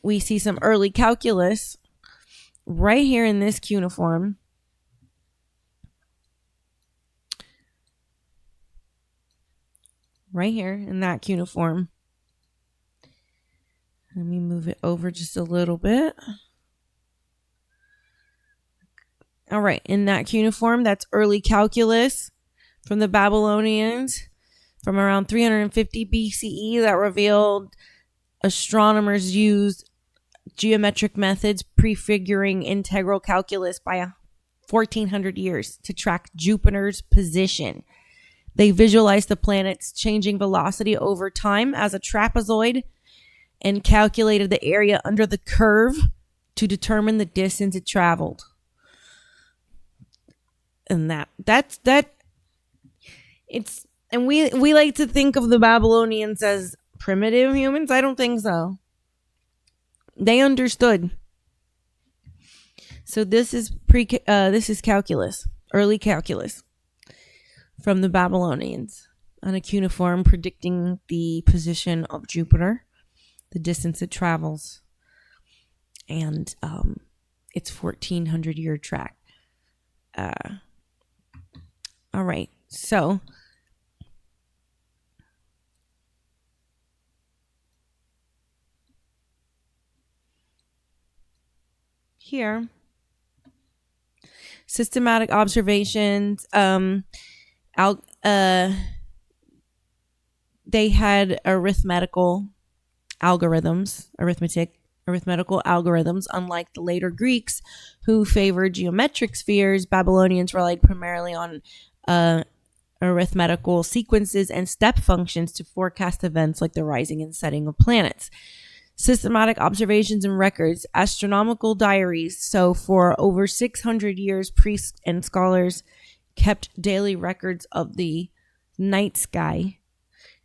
we see some early calculus right here in this cuneiform. Right here in that cuneiform. Let me move it over just a little bit. All right, in that cuneiform, that's early calculus from the Babylonians from around 350 BCE that revealed astronomers used geometric methods prefiguring integral calculus by 1400 years to track Jupiter's position. They visualized the planet's changing velocity over time as a trapezoid and calculated the area under the curve to determine the distance it traveled. And we like to think of the Babylonians as primitive humans. I don't think so. They understood. So this is calculus, early calculus from the Babylonians on a cuneiform predicting the position of Jupiter, the distance it travels, and its 1400 year track. All right, so here, systematic observations. They had arithmetical algorithms, unlike the later Greeks who favored geometric spheres. Babylonians relied primarily on arithmetical sequences and step functions to forecast events like the rising and setting of planets. Systematic observations and records, astronomical diaries. So for over 600 years, priests and scholars kept daily records of the night sky,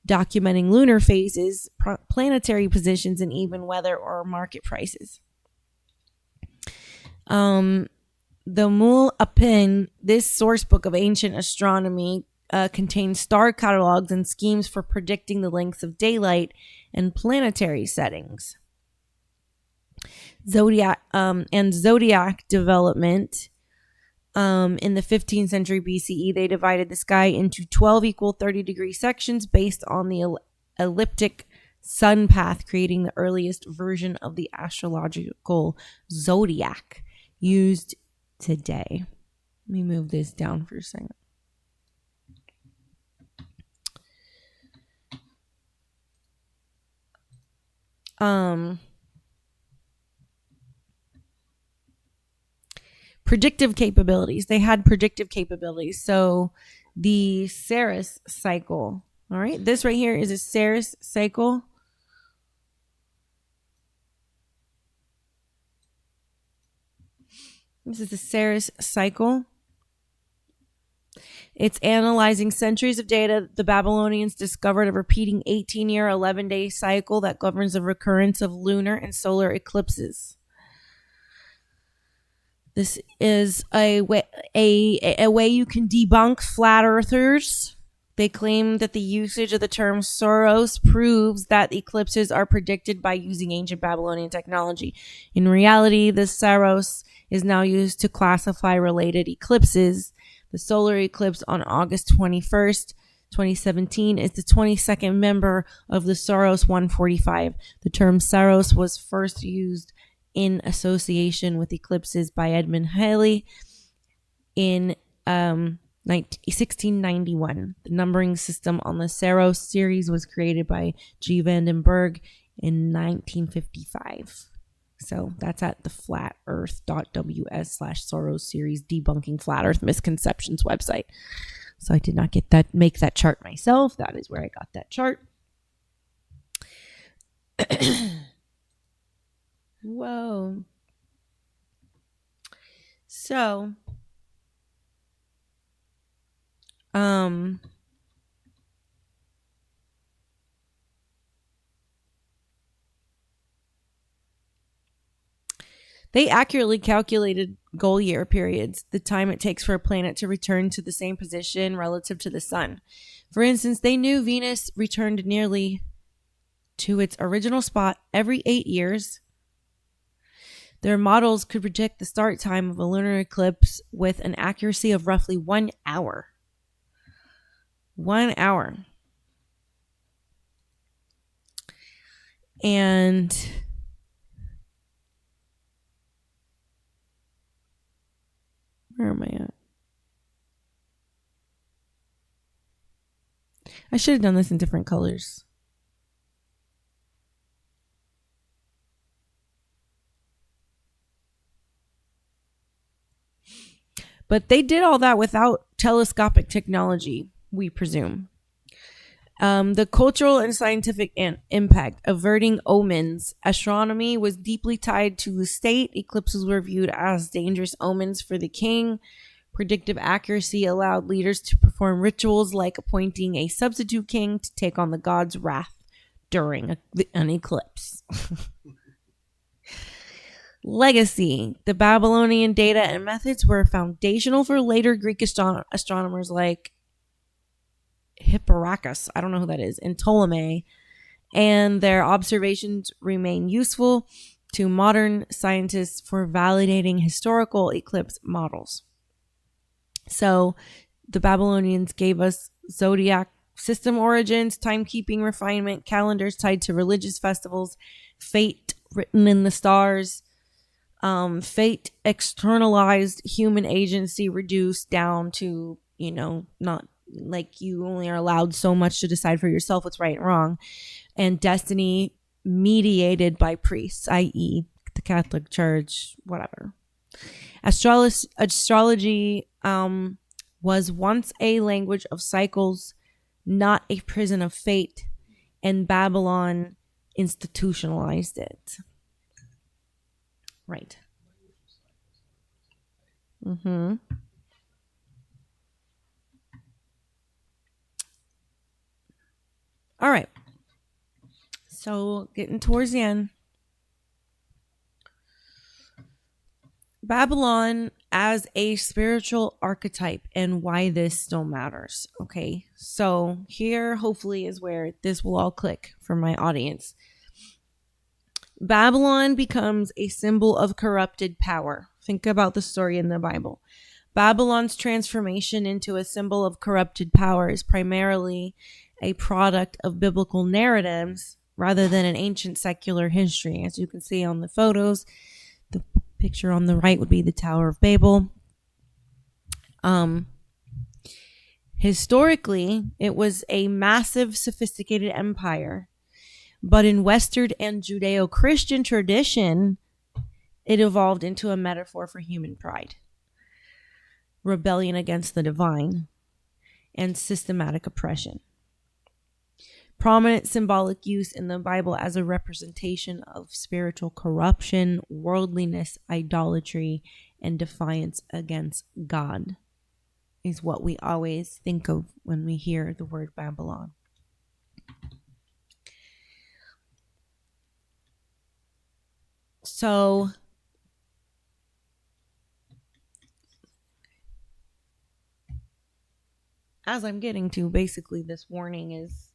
documenting lunar phases, planetary positions, and even weather or market prices. The Mul Apin, this source book of ancient astronomy, contains star catalogs and schemes for predicting the lengths of daylight and planetary settings. Zodiac development. In the 15th century BCE, they divided the sky into 12 equal 30-degree sections based on the elliptic sun path, creating the earliest version of the astrological zodiac used today. Let me move this down for a second. Predictive capabilities. They had predictive capabilities. So the Saris cycle. All right. This right here is a Saris cycle. This is the Saros cycle. It's analyzing centuries of data the Babylonians discovered a repeating 18-year, 11-day cycle that governs the recurrence of lunar and solar eclipses. This is a way you can debunk flat earthers. They claim that the usage of the term Saros proves that eclipses are predicted by using ancient Babylonian technology. In reality, the Saros is now used to classify related eclipses. The solar eclipse on August 21st, 2017 is the 22nd member of the Saros 145. The term Saros was first used in association with eclipses by Edmund Halley in 1691. The numbering system on the Saros series was created by G. Vandenberg in 1955. So that's at the flatearth.ws/Saros series debunking flat earth misconceptions website. So I did not make that chart myself. That is where I got that chart. Whoa. So, they accurately calculated goal year periods, the time it takes for a planet to return to the same position relative to the sun. For instance, they knew Venus returned nearly to its original spot every 8 years. Their models could predict the start time of a lunar eclipse with an accuracy of roughly 1 hour. 1 hour. And where am I at? I should have done this in different colors. But they did all that without telescopic technology, we presume. The cultural and scientific impact, averting omens. Astronomy was deeply tied to the state. Eclipses were viewed as dangerous omens for the king. Predictive accuracy allowed leaders to perform rituals like appointing a substitute king to take on the god's wrath during an eclipse. Legacy. The Babylonian data and methods were foundational for later Greek astronomers like Hipparchus, I don't know who that is, and Ptolemy, and their observations remain useful to modern scientists for validating historical eclipse models. So the Babylonians gave us zodiac system origins, timekeeping refinement, calendars tied to religious festivals, fate written in the stars, fate externalized, human agency reduced down to, not like you only are allowed so much to decide for yourself what's right and wrong, and destiny mediated by priests, i.e. the Catholic Church, whatever. Astrology was once a language of cycles, not a prison of fate, and Babylon institutionalized it. Right. Mm-hmm. All right. So getting towards the end. Babylon as a spiritual archetype and why this still matters. Okay. So here hopefully is where this will all click for my audience. Babylon becomes a symbol of corrupted power. Think about the story in the Bible. Babylon's transformation into a symbol of corrupted power is primarily a product of biblical narratives rather than an ancient secular history. As you can see on the photos, the picture on the right would be the Tower of Babel. Historically, it was a massive, sophisticated empire. But in Western and Judeo-Christian tradition, it evolved into a metaphor for human pride, rebellion against the divine, and systematic oppression. Prominent symbolic use in the Bible as a representation of spiritual corruption, worldliness, idolatry, and defiance against God is what we always think of when we hear the word Babylon. So as I'm getting to, basically this warning is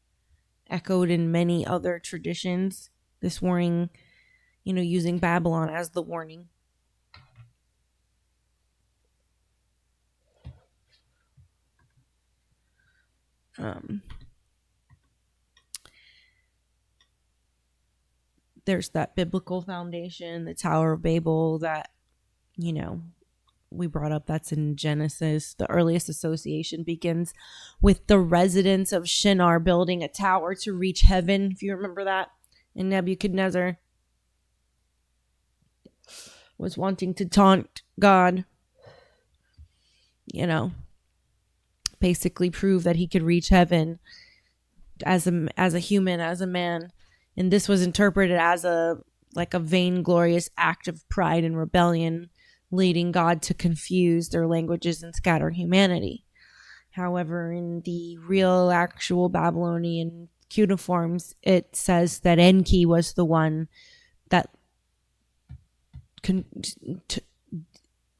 echoed in many other traditions. This warning, using Babylon as the warning. There's that biblical foundation, the Tower of Babel that, we brought up. That's in Genesis. The earliest association begins with the residents of Shinar building a tower to reach heaven. If you remember that, and Nebuchadnezzar was wanting to taunt God, basically prove that he could reach heaven as a human, as a man. And this was interpreted as a vainglorious act of pride and rebellion, leading God to confuse their languages and scatter humanity. However, in the real, actual Babylonian cuneiforms, it says that Enki was the one that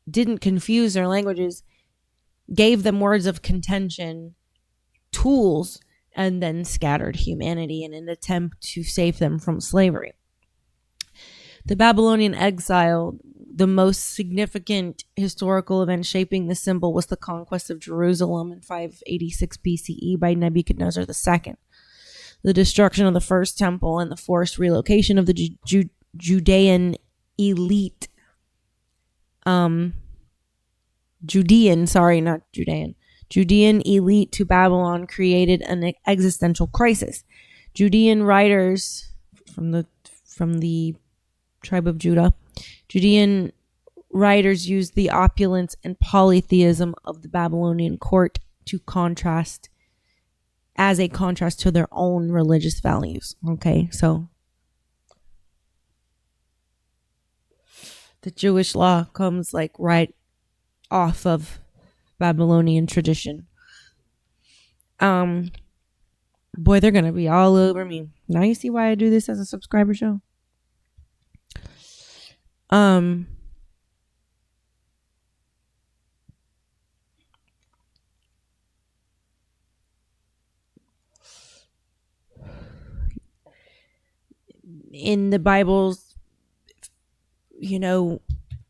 didn't confuse their languages, gave them words of contention, tools, and then scattered humanity in an attempt to save them from slavery. The Babylonian exile, the most significant historical event shaping the symbol, was the conquest of Jerusalem in 586 BCE by Nebuchadnezzar II. The destruction of the first temple and the forced relocation of the Judean elite, Judean elite to Babylon created an existential crisis. Judean writers from the tribe of Judah, Judean writers used the opulence and polytheism of the Babylonian court to contrast to their own religious values. Okay, so the Jewish law comes right off of Babylonian tradition. Boy, they're gonna be all over me. Now you see why I do this as a subscriber show. In the Bible's,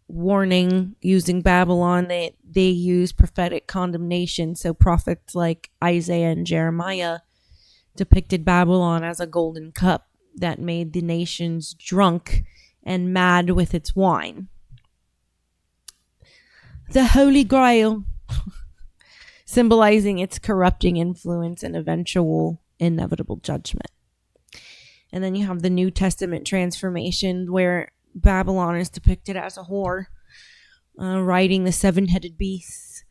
warning using Babylon, they use prophetic condemnation. So prophets like Isaiah and Jeremiah depicted Babylon as a golden cup that made the nations drunk and mad with its wine. The Holy Grail, symbolizing its corrupting influence and eventual inevitable judgment. And then you have the New Testament transformation where Babylon is depicted as a whore, riding the seven-headed beast.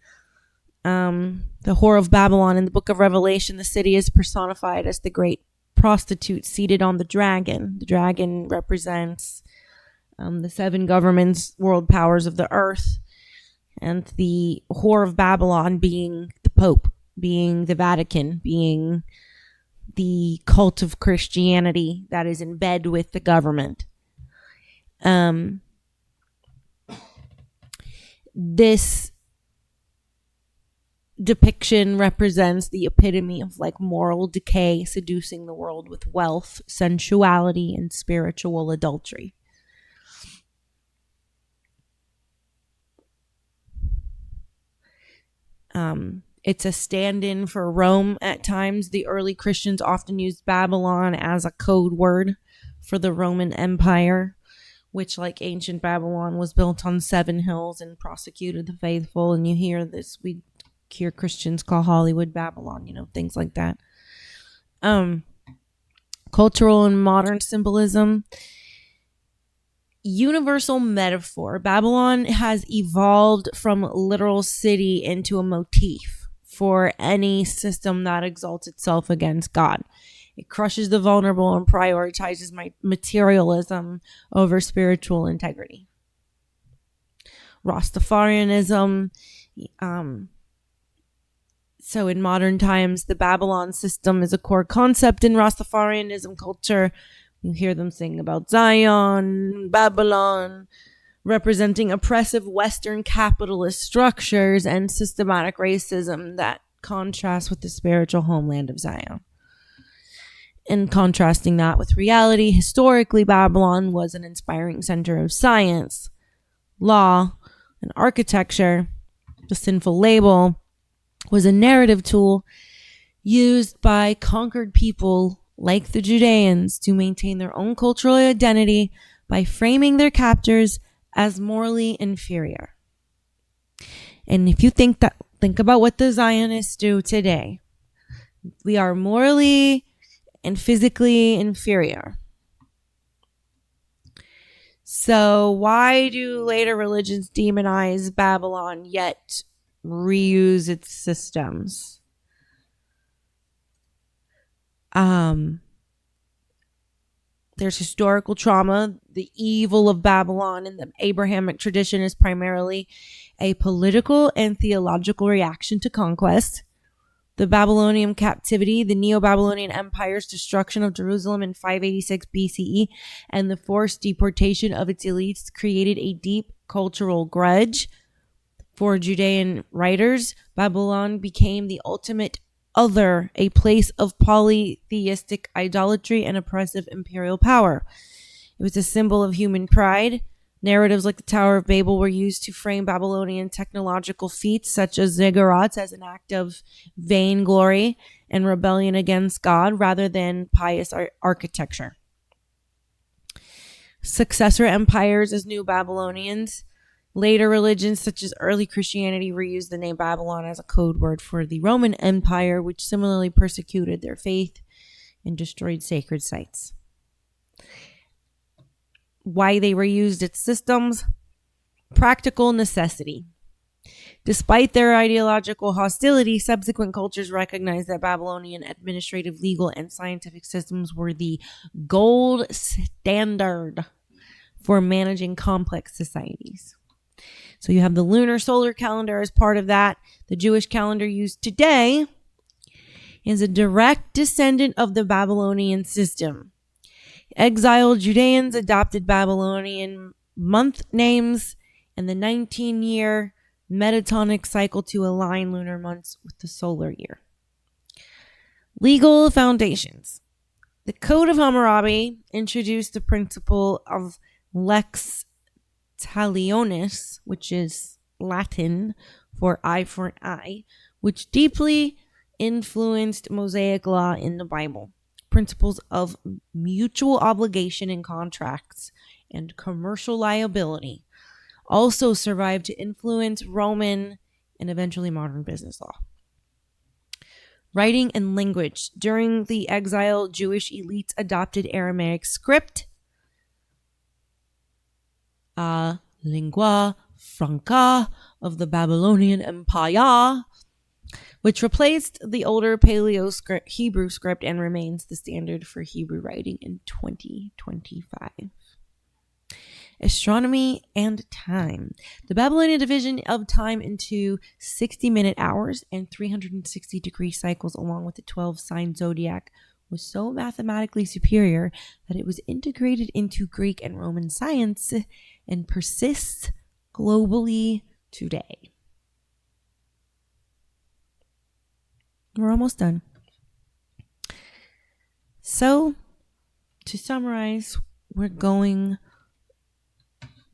The whore of Babylon in the book of Revelation, the city is personified as the great prostitute seated on the dragon. The dragon represents the seven governments, world powers of the earth, and the whore of Babylon being the Pope, being the Vatican, being the cult of Christianity that is in bed with the government. This depiction represents the epitome of moral decay, seducing the world with wealth, sensuality, and spiritual adultery. It's a stand-in for Rome at times. The early Christians often used Babylon as a code word for the Roman Empire, which, like ancient Babylon, was built on 7 hills and prosecuted the faithful. And you hear this, we hear Christians call Hollywood Babylon, things like that. Cultural and modern symbolism. Universal metaphor. Babylon has evolved from literal city into a motif for any system that exalts itself against God. It crushes the vulnerable and prioritizes materialism over spiritual integrity. Rastafarianism. So in modern times, the Babylon system is a core concept in Rastafarianism culture. You hear them sing about Zion, Babylon, representing oppressive Western capitalist structures and systematic racism that contrast with the spiritual homeland of Zion. And contrasting that with reality, historically, Babylon was an inspiring center of science, law, and architecture. The sinful label was a narrative tool used by conquered people like the Judeans to maintain their own cultural identity by framing their captors as morally inferior. And if you think about what the Zionists do today, we are morally and physically inferior. So why do later religions demonize Babylon yet reuse its systems? There's historical trauma. The evil of Babylon in the Abrahamic tradition is primarily a political and theological reaction to conquest. The Babylonian captivity, the Neo-Babylonian Empire's destruction of Jerusalem in 586 BCE, and the forced deportation of its elites created a deep cultural grudge. For Judean writers, Babylon became the ultimate other, a place of polytheistic idolatry and oppressive imperial power. It was a symbol of human pride. Narratives like the Tower of Babel were used to frame Babylonian technological feats such as ziggurats as an act of vainglory and rebellion against God rather than pious architecture. Successor empires as New Babylonians. Later religions, such as early Christianity, reused the name Babylon as a code word for the Roman Empire, which similarly persecuted their faith and destroyed sacred sites. Why they reused its systems? Practical necessity. Despite their ideological hostility, subsequent cultures recognized that Babylonian administrative, legal, and scientific systems were the gold standard for managing complex societies. So you have the lunar solar calendar as part of that. The Jewish calendar used today is a direct descendant of the Babylonian system. Exiled Judeans adopted Babylonian month names and the 19-year metatonic cycle to align lunar months with the solar year. Legal foundations. The Code of Hammurabi introduced the principle of lex talionis, which is Latin for eye for an eye, which deeply influenced Mosaic law in the Bible. Principles of mutual obligation in contracts and commercial liability also survived to influence Roman and eventually modern business law. Writing and language. During the exile, Jewish elites adopted Aramaic script, lingua franca of the Babylonian Empire, which replaced the older Paleo script, Hebrew script, and remains the standard for Hebrew writing in 2025. Astronomy and time. The Babylonian division of time into 60-minute hours and 360-degree cycles, along with the 12-sign zodiac, was so mathematically superior that it was integrated into Greek and Roman science and persists globally today. We're almost done. So, to summarize, we're going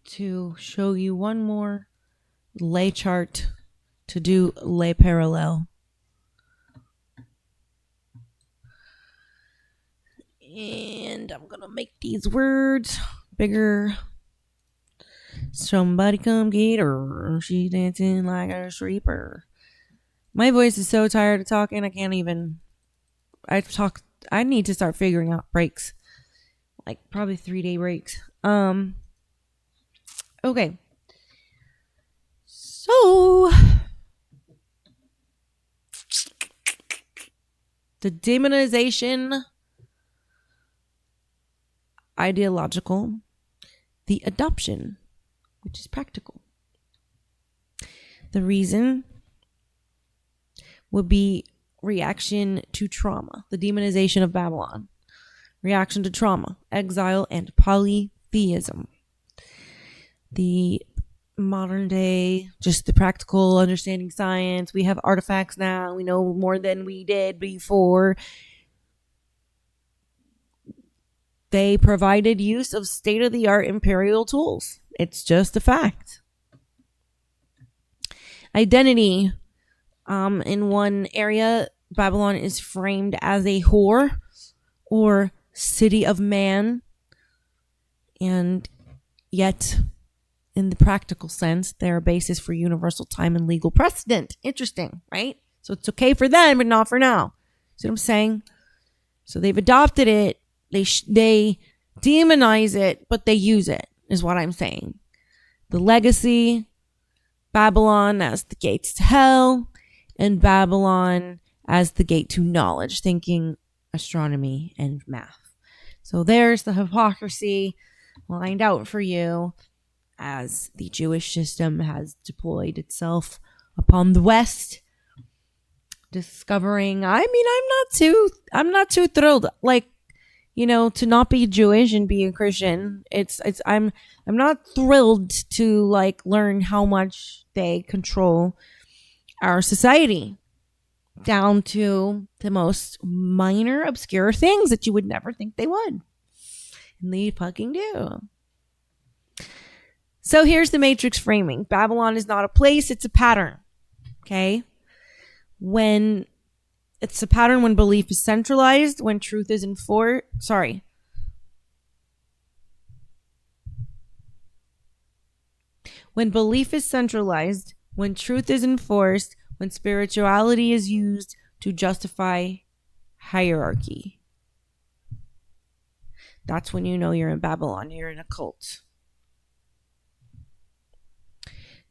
to show you one more lay chart to do lay parallel. And I'm going to make these words bigger. Somebody come get her. She's dancing like a stripper. My voice is so tired of talking, I can't even. I need to start figuring out breaks. Like probably 3-day breaks. Okay. So the demonization, ideological, the adoption, which is practical. The reason would be reaction to trauma, the demonization of Babylon, reaction to trauma, exile, and polytheism. The modern day, just the practical understanding science. We have artifacts now. We know more than we did before. They provided use of state-of-the-art imperial tools. It's just a fact. Identity. In one area, Babylon is framed as a whore or city of man. And yet, in the practical sense, they're a basis for universal time and legal precedent. Interesting, right? So it's okay for them, but not for now. See what I'm saying? So they've adopted it. They demonize it, but they use it, is what I'm saying. The legacy, Babylon as the gates to hell, and Babylon as the gate to knowledge, thinking, astronomy, and math. So there's the hypocrisy lined out for you as the Jewish system has deployed itself upon the West, discovering, I'm not too thrilled, like, to not be Jewish and be a Christian. I'm not thrilled to like learn how much they control our society down to the most minor, obscure things that you would never think they would. And they fucking do. So here's the Matrix framing. Babylon is not a place, it's a pattern. Okay? It's a pattern when belief is centralized, when truth is When belief is centralized, when truth is enforced, when spirituality is used to justify hierarchy. That's when you know you're in Babylon, you're in a cult.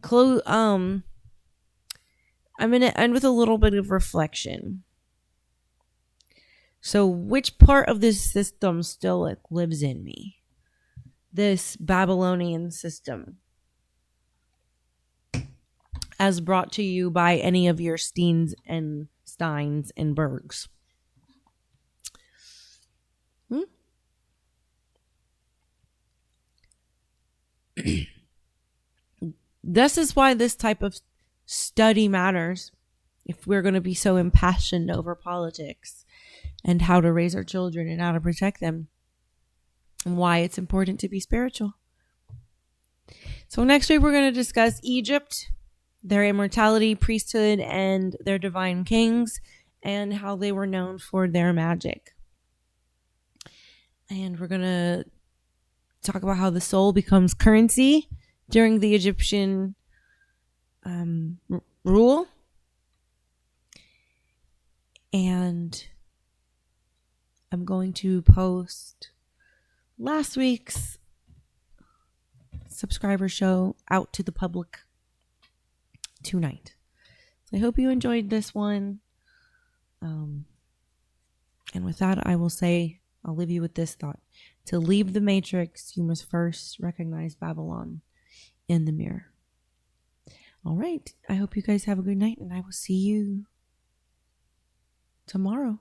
I'm going to end with a little bit of reflection. So which part of this system still lives in me? This Babylonian system, as brought to you by any of your Steens and Steins and Bergs. This is why this type of study matters if we're going to be so impassioned over politics and how to raise our children and how to protect them, and why it's important to be spiritual. So next week we're going to discuss Egypt, their immortality, priesthood, and their divine kings, and how they were known for their magic. And we're going to talk about how the soul becomes currency during the Egyptian rule. And I'm going to post last week's subscriber show out to the public tonight. So I hope you enjoyed this one. And with that, I will say, I'll leave you with this thought. To leave the matrix, you must first recognize Babylon in the mirror. All right. I hope you guys have a good night, and I will see you tomorrow.